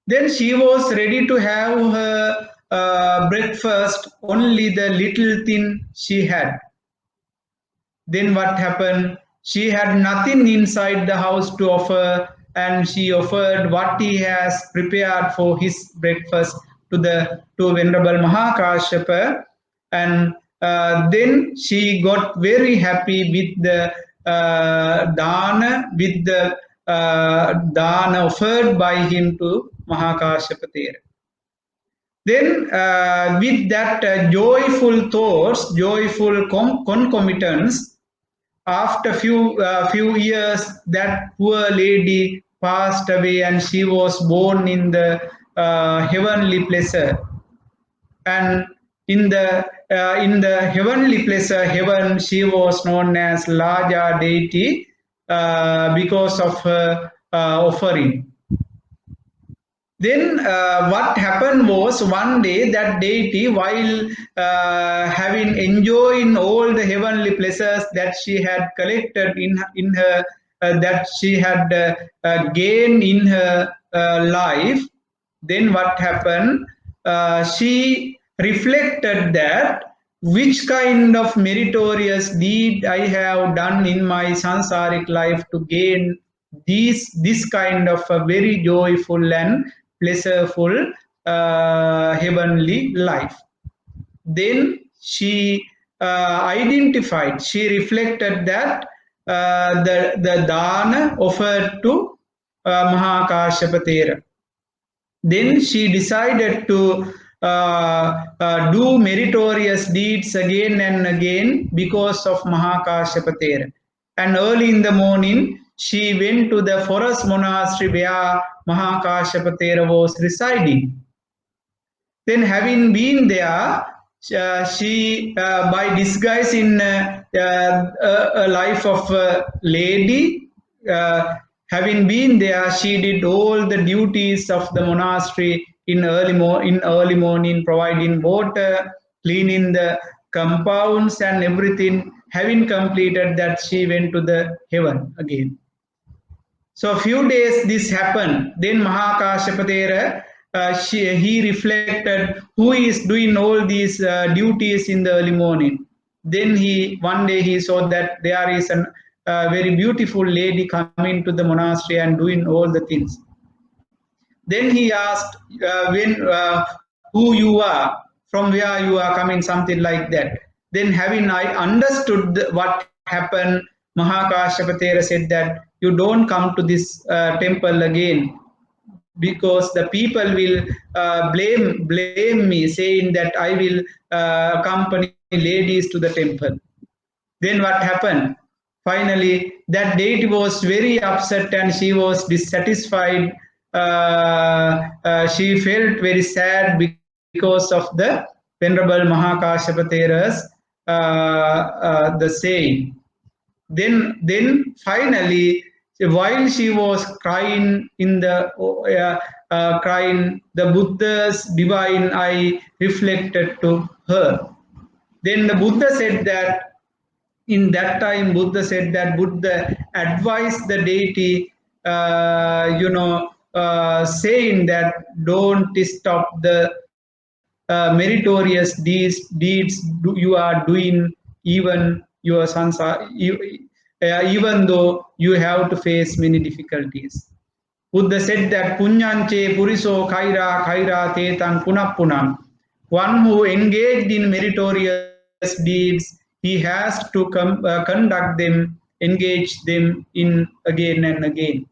Then she was ready to have her breakfast, only the little thing she had. Then what happened? She had nothing inside the house to offer, and she offered what he has prepared for his breakfast to Venerable Mahakashyapa, and then she got very happy with the dana offered by him to Mahakashyapa Thera. Then, with that joyful thoughts, joyful concomitants, after few years, that poor lady passed away, and she was born in the heavenly pleasure. And in the heavenly pleasure, heaven, she was known as Laja deity because of her offering. Then what happened was, one day that deity, while having enjoying all the heavenly pleasures that she had collected in her, that she had gained in her life, then what happened? She reflected that which kind of meritorious deed I have done in my sansaric life to gain this kind of a very joyful and pleasureful heavenly life. Then she identified, she reflected that the dana offered to Mahakashyapa Thera. Then she decided to do meritorious deeds again and again because of Mahakashyapa Thera. And early in the morning, she went to the forest monastery where Mahakashyapa Thera was residing. Then, having been there, she by disguise in a life of a lady, having been there, she did all the duties of the monastery in early morning, providing water, cleaning the compounds and everything. Having completed that, she went to the heaven again. So a few days this happened. Then Mahakashyapatera, he reflected who is doing all these duties in the early morning. Then one day he saw that there is a very beautiful lady coming to the monastery and doing all the things. Then he asked who you are, from where you are coming, something like that. Then having I understood what happened, Mahakashyapatera said that you don't come to this temple again because the people will blame me, saying that I will accompany ladies to the temple. Then what happened? Finally, that deity was very upset and she was dissatisfied. She felt very sad because of the Venerable Mahakashyapatera's the saying. Then finally, while she was crying in the crying, the Buddha's divine eye reflected to her. Then the Buddha said that in that time Buddha said that Buddha advised the deity, saying that don't stop the meritorious deeds you are doing, even your sons are, even though you have to face many difficulties. Buddha said that punyanche puriso kaira kaira tetang punappunam. One who engaged in meritorious deeds, he has to conduct them, engage them in again and again.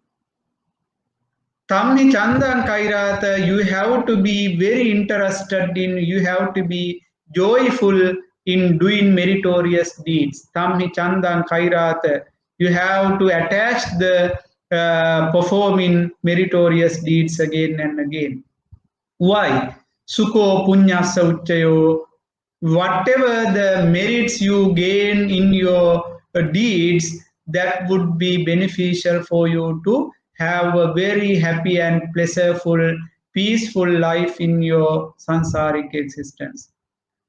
Tamni Chandan Kairata, you have to be very interested in, you have to be joyful in doing meritorious deeds. Tamni Chandan Kairata, you have to attach the performing meritorious deeds again and again. Why? Sukho punya sauchayo. Whatever the merits you gain in your deeds, that would be beneficial for you to have a very happy and pleasureful, peaceful life in your samsaric existence.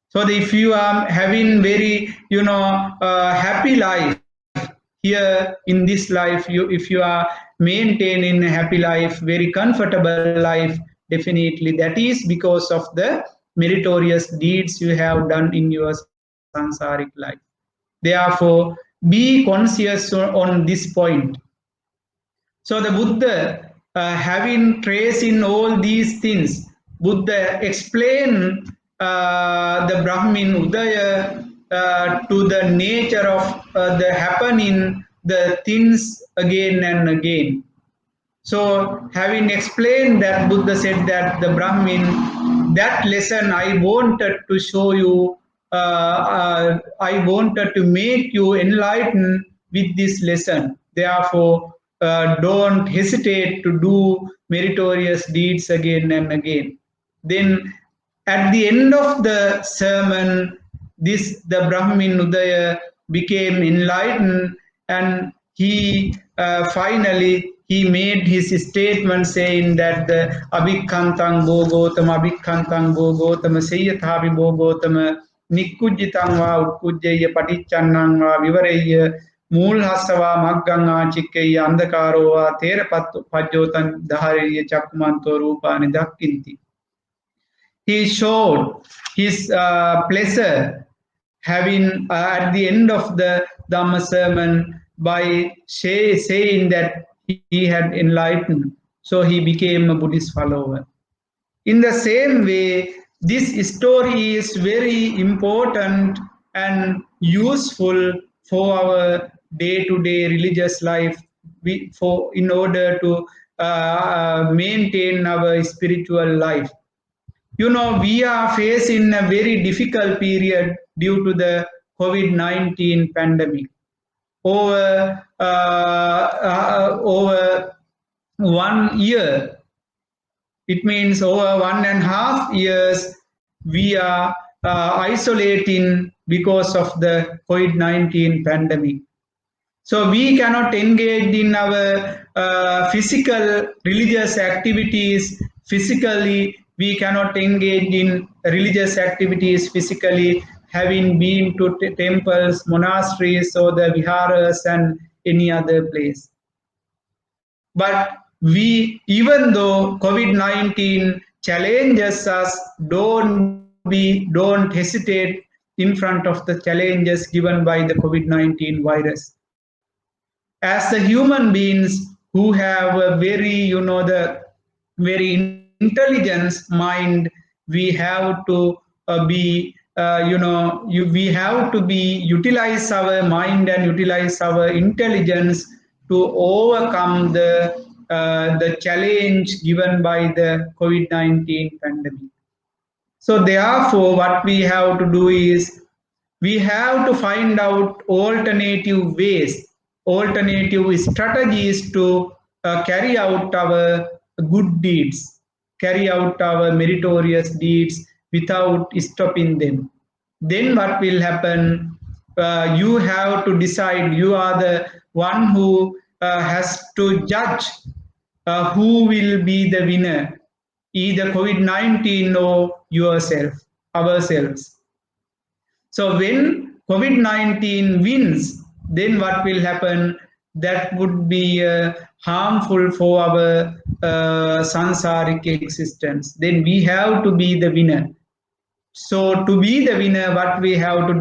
So if you are having very happy life here in this life, if you are maintaining a happy life, very comfortable life, definitely that is because of the meritorious deeds you have done in your samsaric life. Therefore, be conscious on this point. So the Buddha, having traced in all these things, Buddha explained the Brahmin Udaya to the nature of the happening, the things again and again. So, having explained that, Buddha said that the Brahmin, that lesson I wanted to show you, I wanted to make you enlightened with this lesson. Therefore, don't hesitate to do meritorious deeds again and again. Then, at the end of the sermon, the Brahmin Udaya became enlightened, and he finally he made his statement saying that the abhikkantang bogotama seyathavi bogotama nikkujjitang va ukkujjaya paticcannang va vivareyya mool hasava magganga chikkeyya andakaro va thera pajjotan dhahareyya chakkumanto rupani dakkinti. He showed his pleasure having at the end of the Dhamma sermon by saying that he had enlightened. So he became a Buddhist follower. In the same way, this story is very important and useful for our day-to-day religious life. For in order to maintain our spiritual life. We are facing a very difficult period due to the COVID-19 pandemic. Over 1 year, it means over 1.5 years, we are isolating because of the COVID-19 pandemic. So we cannot engage in our physical religious activities physically. We cannot engage in religious activities physically, having been to temples, monasteries, or the viharas and any other place. But even though COVID-19 challenges us, don't hesitate in front of the challenges given by the COVID-19 virus. As the human beings who have a very, the very intelligence mind, we have to we have to be utilize our mind and utilize our intelligence to overcome the challenge given by the COVID-19 pandemic. So therefore, what we have to do is we have to find out alternative ways, alternative strategies to carry out our good deeds, carry out our meritorious deeds without stopping them. Then what will happen? You have to decide. You are the one who has to judge who will be the winner, either COVID-19 or yourself, ourselves. So when COVID-19 wins, then what will happen? That would be harmful for our samsaric existence. Then we have to be the winner. So to be the winner, what we have to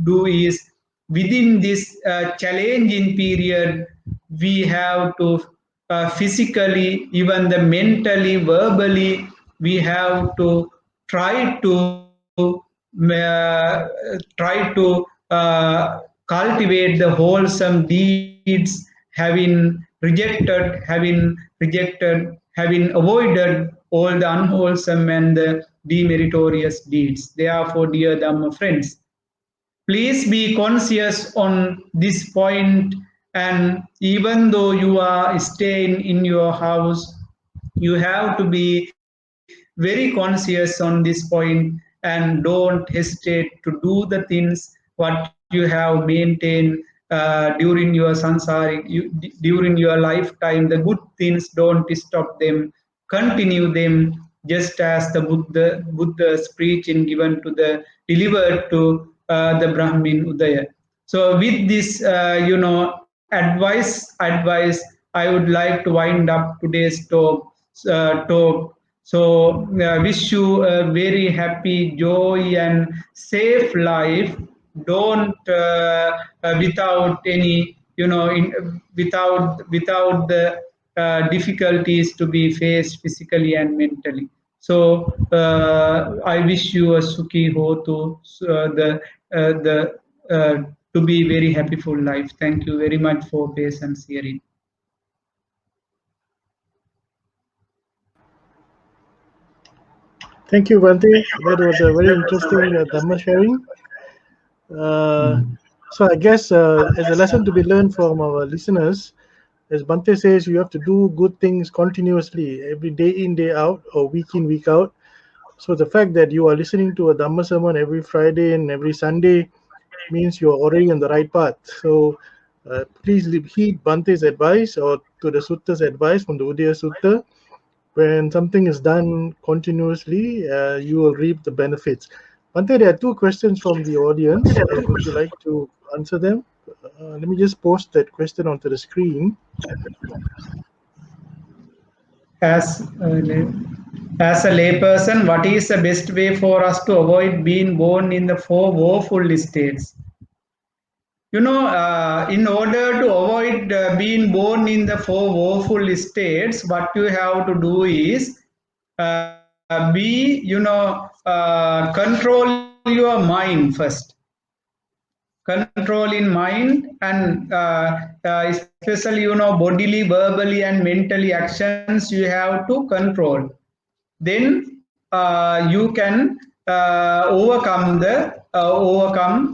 do is within this challenging period, we have to physically, even the mentally, verbally, we have to try to try to cultivate the wholesome deeds, having avoided all the unwholesome and the demeritorious deeds. Therefore, dear Dhamma friends, please be conscious on this point, and even though you are staying in your house, you have to be very conscious on this point and don't hesitate to do the things what you have maintained during your samsaric, during your lifetime. The good things, don't stop them, continue them, just as the Buddha's preaching given to the delivered to the Brahmin Udaya. So with this, advice, I would like to wind up today's talk. So wish you a very happy, joy, and safe life. Don't without any, without the difficulties to be faced physically and mentally. So I wish you a sukhi ho to the to be very happy full life. Thank you very much for patience hearing. Thank you, Bhante. That was a very interesting Dhamma sharing. Uh, so I guess as a lesson to be learned from our listeners, as Bhante says, you have to do good things continuously, every day in, day out, or week in, week out. So the fact that you are listening to a Dhamma sermon every Friday and every Sunday means you're already on the right path. So please heed Bhante's advice or to the Sutta's advice from the Udaya Sutta. When something is done continuously, you will reap the benefits. Bhante, there are two questions from the audience. Would you like to answer them? Let me just post that question onto the screen. As as a layperson, what is the best way for us to avoid being born in the four woeful states? In order to avoid being born in the four woeful states, what you have to do is be, control your mind first. Control in mind, and especially, bodily, verbally, and mentally actions you have to control. Then you can overcome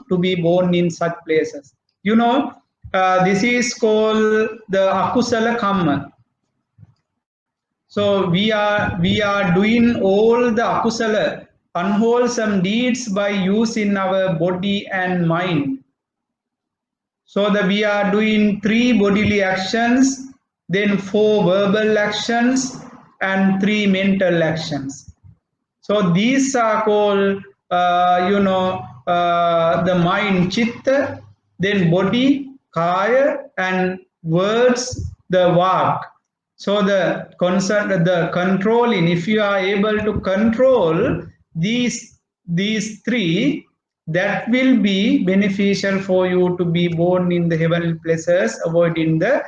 to be born in such places. This is called the akusala kamma. So we are doing all the akusala, unwholesome deeds by using our body and mind. So that we are doing 3 bodily actions, then 4 verbal actions, and 3 mental actions. So these are called, the mind, chitta, then body, kaya, and words, the vak. So the controlling, if you are able to control these 3, that will be beneficial for you to be born in the heavenly places, avoiding the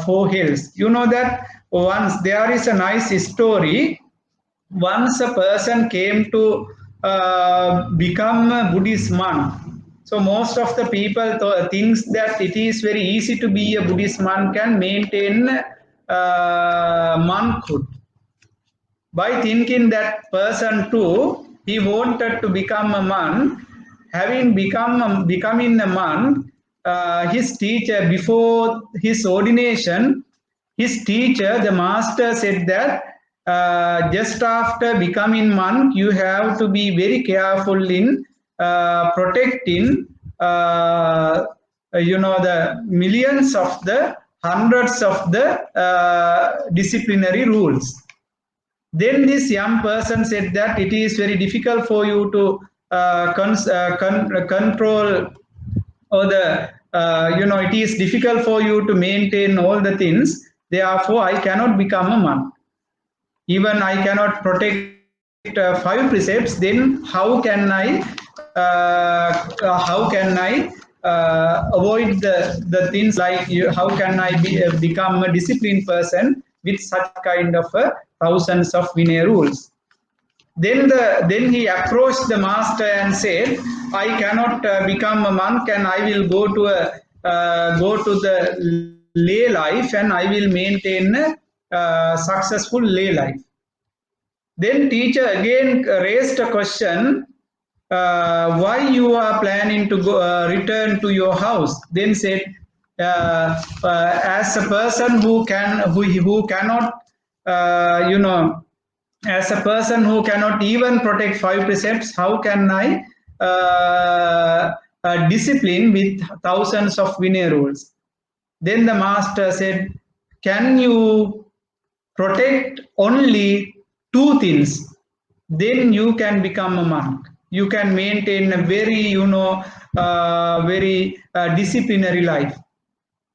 4 hills. You know that once there is a nice story. Once a person came to become a Buddhist monk. So most of the people thinks that it is very easy to be a Buddhist monk and maintain monkhood. By thinking that person too, he wanted to become a monk. Having becoming a monk, his teacher, before his ordination, his teacher, the master, said that just after becoming monk, you have to be very careful in protecting, the millions of the hundreds of the disciplinary rules. Then this young person said that it is very difficult for you to control, or the it is difficult for you to maintain all the things. Therefore, I cannot become a monk. Even I cannot protect 5 precepts. Then how can I avoid the things like you? How can I become a disciplined person with such kind of thousands of Vinaya rules? Then he approached the master and said, I cannot become a monk, and I will go to the lay life, and I will maintain successful lay life. Then teacher again raised a question, why you are planning to go return to your house? Then said, as a person who cannot, as a person who cannot even protect 5 precepts, how can I discipline with thousands of Vinaya rules? Then the master said, can you protect only 2 things? Then you can become a monk. You can maintain a very, very disciplinary life.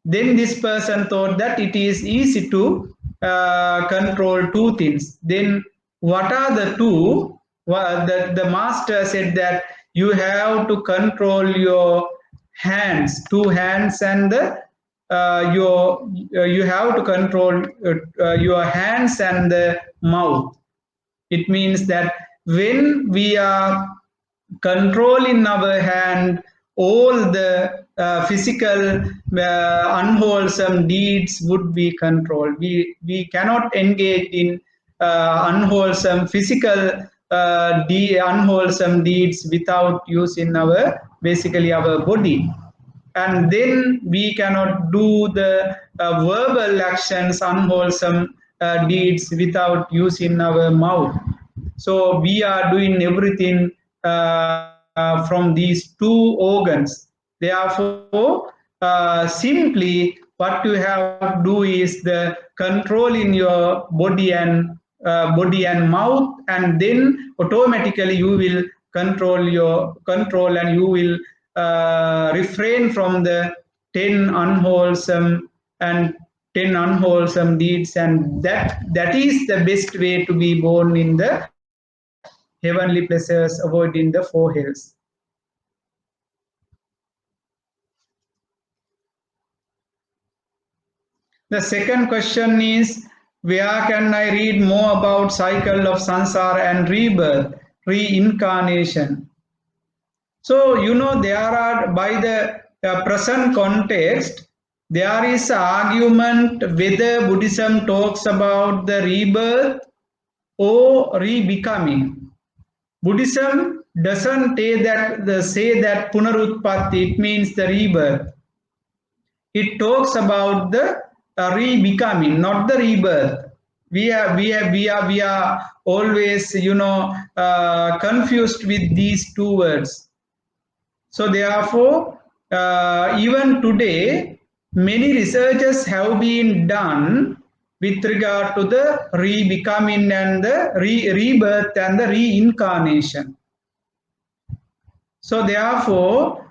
Then this person thought that it is easy to control 2 things. Then what are the 2? Well, the master said that you have to control your hands, 2 hands, and your you have to control your hands and the mouth. It means that when we are controlling our hand, all the physical unwholesome deeds would be controlled. We cannot engage in unwholesome physical unwholesome deeds without using our basically our body. And then we cannot do the verbal actions, unwholesome deeds without using our mouth. So we are doing everything from these 2 organs. Therefore, simply what you have to do is the control in your body and mouth, and then automatically you will control, and you will refrain from the 10 unwholesome and 10 unwholesome deeds, and that is the best way to be born in the heavenly places, avoiding the 4 hills. The second question is, Where can I read more about cycle of samsara and rebirth, reincarnation? So, there are, by the present context, there is an argument whether Buddhism talks about the rebirth or rebecoming. Buddhism doesn't say that punarutpatti, it means the rebirth. It talks about the rebecoming, not the rebirth. We are always, confused with these two words. So therefore, even today, many researches have been done with regard to the rebecoming and the rebirth and the reincarnation. So therefore,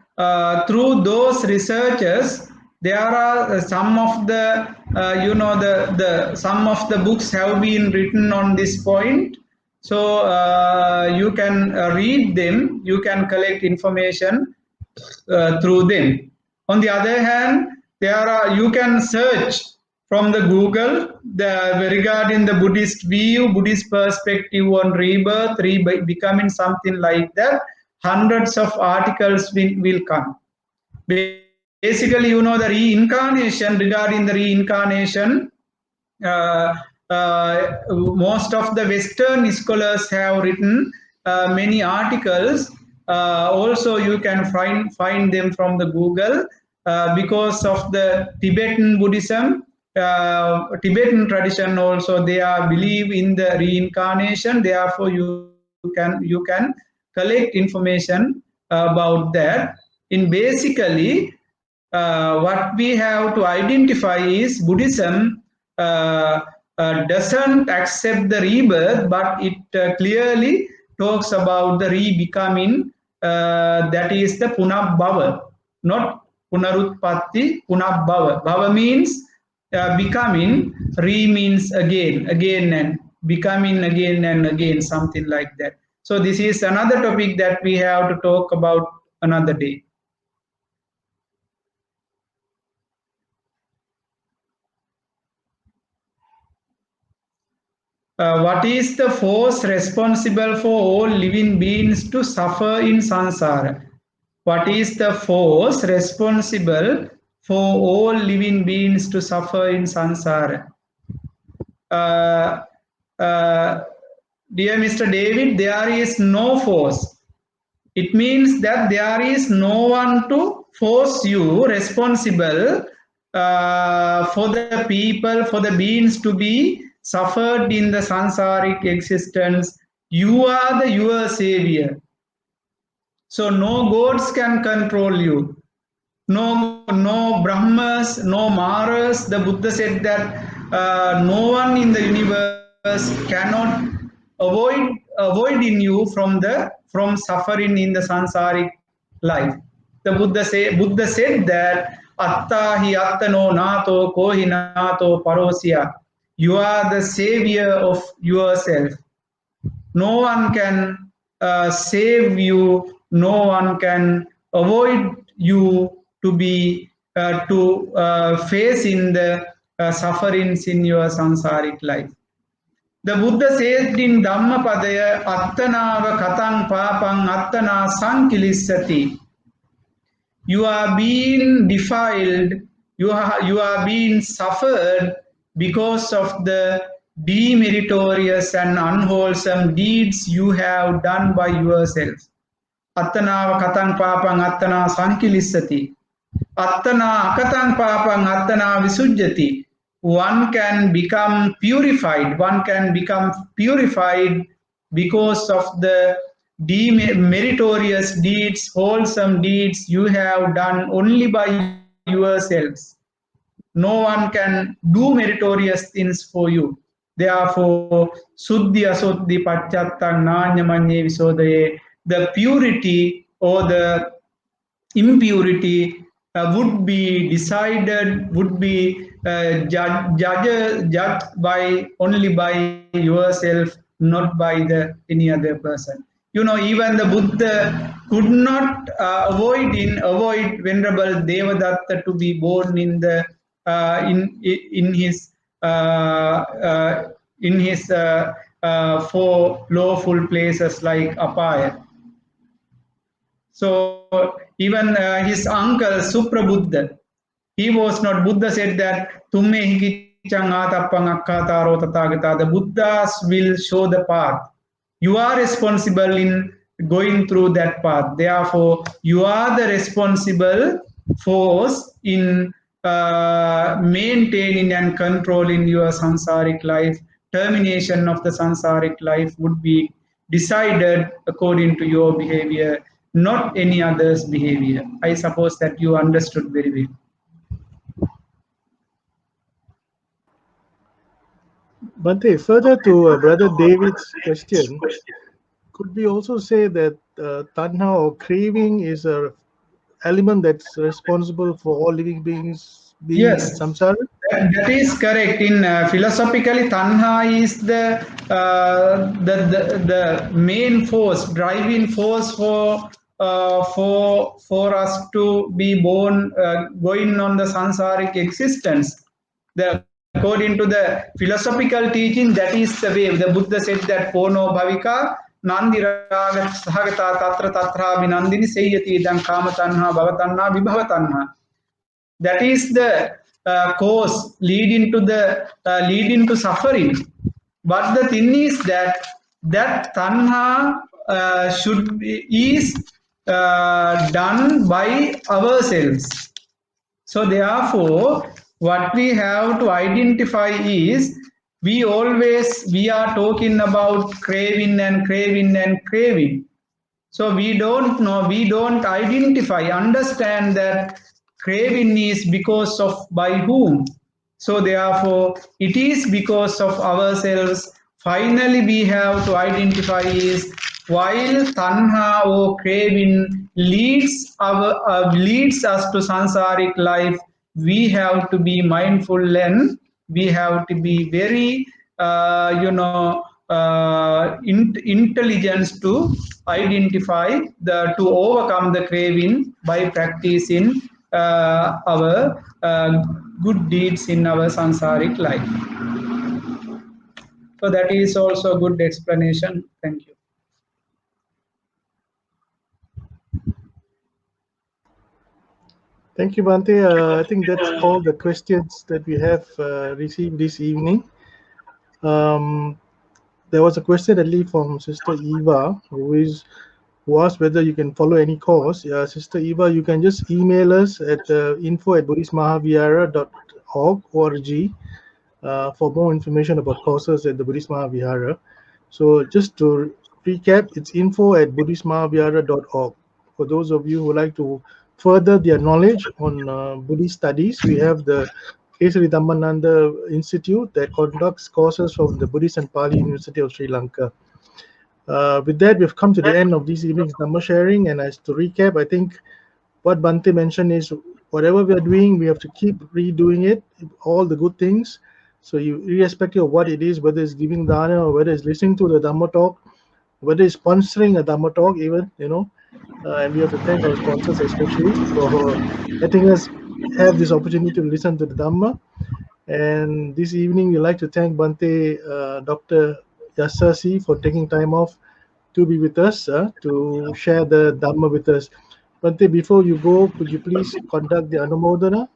through those researches, there are some of the the some of the books have been written on this point. So you can read them, you can collect information through them. On the other hand, you can search from the Google regarding the Buddhist view, Buddhist perspective on rebirth, becoming something like that. Hundreds of articles will come. Basically, the reincarnation, regarding the reincarnation, uh, most of the Western scholars have written many articles. Also, you can find them from the Google because of the Tibetan Buddhism, Tibetan tradition. Also, they are believe in the reincarnation. Therefore, you can collect information about that. In basically, what we have to identify is Buddhism doesn't accept the rebirth, but it clearly talks about the rebecoming, that is the punabbhava, not punarutpatti, punabbhava. Bhava means becoming, re means again, again and becoming again and again, something like that. So this is another topic that we have to talk about another day. What is the force responsible for all living beings to suffer in samsara? What is the force responsible for all living beings to suffer in samsara? Uh, uh, Dear Mr. David, there is no force. It means that there is no one to force you responsible for the people, for the beings to be suffered in the sansaric existence. You are your savior. So no gods can control you. No Brahmas, no Maras. The Buddha said that no one in the universe cannot avoid in you from suffering in the sansaric life. The Buddha said that atta hi attano nato kohi nato parosya. You are the savior of yourself. No one can save you, no one can avoid you to be face in the sufferings in your sansaric life. The Buddha said in Dhammapadaya, Attanava katang papang attana sankilissati. You are being defiled, you are being suffered because of the demeritorious and unwholesome deeds you have done by yourself. Attana katang papang attana sankilissati. Attana akatang papang attana visujjati. One can become purified, because of the meritorious deeds, wholesome deeds you have done only by yourselves. No one can do meritorious things for you. Therefore, Suddhi Asuddhi Pachattang Nanyamanye Visodaye, the purity or the impurity would be decided, would be judged by only by yourself, not by the any other person. Even the Buddha could not avoid Venerable Devadatta to be born in his in his four lawful places like Apaya. So even his uncle Suprabuddha, he was not. Buddha said that Tumme hikichang atappang akkataro tathagata. The Buddhas will show the path. You are responsible in going through that path. Therefore, you are the responsible force in maintaining and controlling your samsaric life. Termination of the samsaric life would be decided according to your behavior, not any other's behavior. I suppose that you understood very well. Bhante, further to Brother David's question, could we also say that tanha or craving is a element that's responsible for all living beings being in Yes, samsara? that is correct. In philosophically, tanha is the main force, driving force for us to be born, going on the sansaric existence. According to the philosophical teaching, that is the way. The Buddha said that pono bhavika nandi raga sahagata tatra tatra vinandini seyati idam kama tanha bhavatanha vibhavatanha. That is the cause leading to suffering. But the thing is that that tanha is done by ourselves. So therefore, what we have to identify is we are talking about craving and craving and craving. So we don't know, we don't identify, understand that craving is because of by whom. So therefore, it is because of ourselves. Finally, we have to identify is while tanha or craving leads us to sansaric life, we have to be mindful and we have to be very intelligence to identify the to overcome the craving by practicing our good deeds in our sansaric life. So that is also a good explanation. Thank you. Thank you, Bhante. I think that's all the questions that we have received this evening. Um, there was a question at least from Sister Eva, who asked whether you can follow any course. Sister Eva, you can just email us at info@buddhistmahavihara.org for more information about courses at the Buddhist Mahavihara. So just to recap, it's info@buddhistmahavihara.org. For those of you who would like to further their knowledge on Buddhist studies, we have the Kesari Dhammananda Institute that conducts courses from the Buddhist and Pali University of Sri Lanka. With that, we've come to the end of this evening's Dhamma sharing. And as to recap, I think what Bhante mentioned is whatever we are doing, we have to keep redoing it, all the good things. So you, irrespective of what it is, whether it's giving dana or whether it's listening to the Dhamma talk, whether it's sponsoring a Dhamma talk, even, and we have to thank our sponsors especially for letting us have this opportunity to listen to the Dhamma. And this evening, we'd like to thank Bhante, Dr. Yasassi, for taking time off to be with us, to share the Dhamma with us. Bhante, before you go, could you please conduct the Anumodana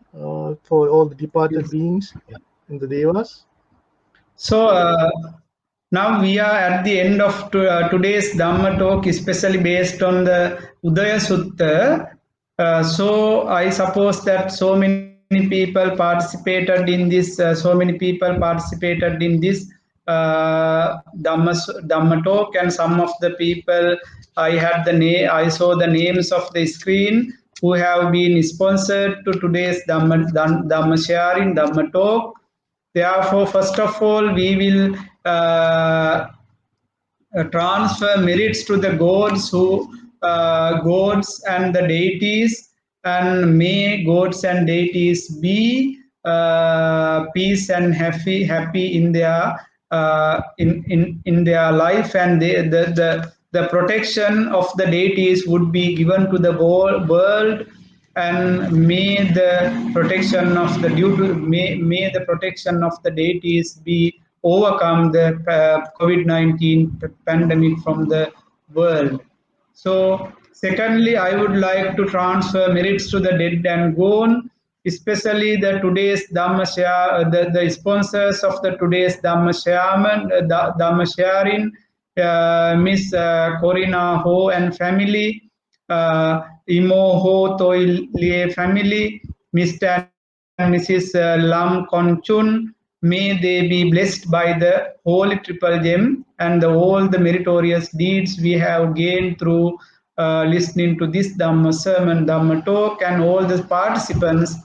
for all the departed beings in the Devas? So now we are at the end of today's Dhamma talk, especially based on the Udaya Sutta. So I suppose that so many people participated in this. Dhamma talk, and some of the people I saw the names of the screen who have been sponsored to today's Dhamma sharing, Dhamma talk. Therefore, first of all, we will transfer merits to the gods and the deities, and may gods and deities be peace and happy in their in their life, and the protection of the deities would be given to the world and may the protection of the due to may the protection of the deities be overcome the COVID-19 pandemic from the world. So, secondly, I would like to transfer merits to the dead and gone, especially the today's Dhamma share, the sponsors of the today's Dhamma shaman, Dhamma sharing, Miss Corina Ho and family, Imo Ho Toilie family, Mr. and Mrs. Lam Konchun. May they be blessed by the holy triple gem and all the meritorious deeds we have gained through listening to this Dhamma sermon, Dhamma talk, and all the participants.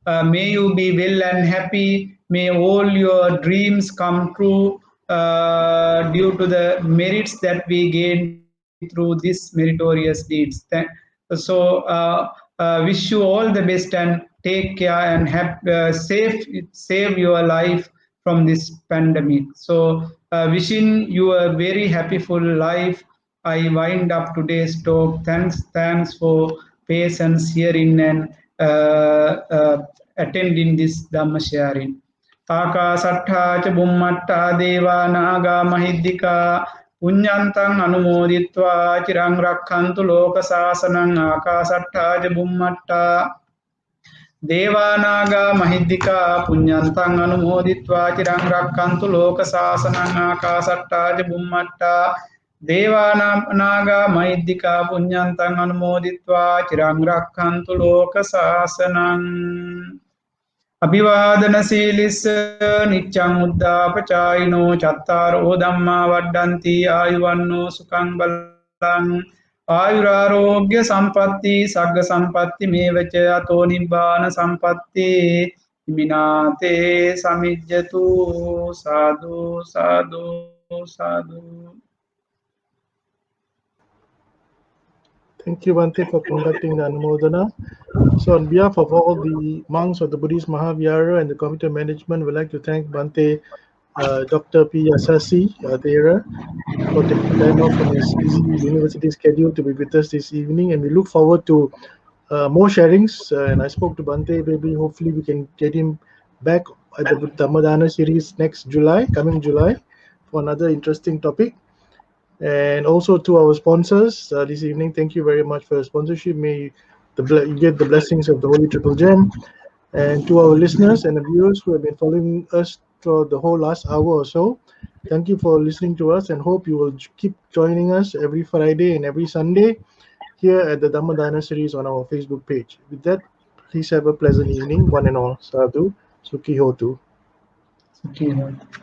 May you be well and happy. May all your dreams come true due to the merits that we gain through this meritorious deeds. So, wish you all the best and take care and save your life from this pandemic. So, wishing you a very happyful life. I wind up today's talk. Thanks for patience hearing and attending this Dhamma sharing. Akasatha cha bummatta deva naga mahiddhika punyantang anumoditva chirang rakkhantu loka sasanang akasatha cha bummatta Devanaga Mahidika Punyantang Anumoditva Chirang Rakkantu Loka Sasanang Akasatta Bummata Devanaga Mahidika Punyantang Anumoditva Chirang Rakkantu Loka Sasanang Abhivadana Silis Nichang Uddha Pachayino Chattaro Dhamma Vaddanti Ayuvanno Sukang Balang Ayurarogya Sampatti Sagga Sampatti Mevacha Ato Nibbana Sampatti Iminate Samijjatu Sadhu Sadhu Sadhu. Thank you, Bhante, for conducting the Anumodana. So, on behalf of all the monks of the Buddhist Mahavihara and the committee management, we'd like to thank Bhante Dr. P. Yasassi, Thera, for taking time off from his busy university schedule to be with us this evening. And we look forward to more sharings. And I spoke to Bhante, maybe hopefully we can get him back at the Dhammadana series next July, coming July, for another interesting topic. And also to our sponsors this evening, thank you very much for your sponsorship. May you get the blessings of the Holy Triple Gem. And to our listeners and the viewers who have been following us for the whole last hour or so, thank you for listening to us and hope you will keep joining us every Friday and every Sunday here at the Dhammadana series on our Facebook page. With that, please have a pleasant evening, one and all. Sadhu, Sukhi Hotu. Sukhi Hotu.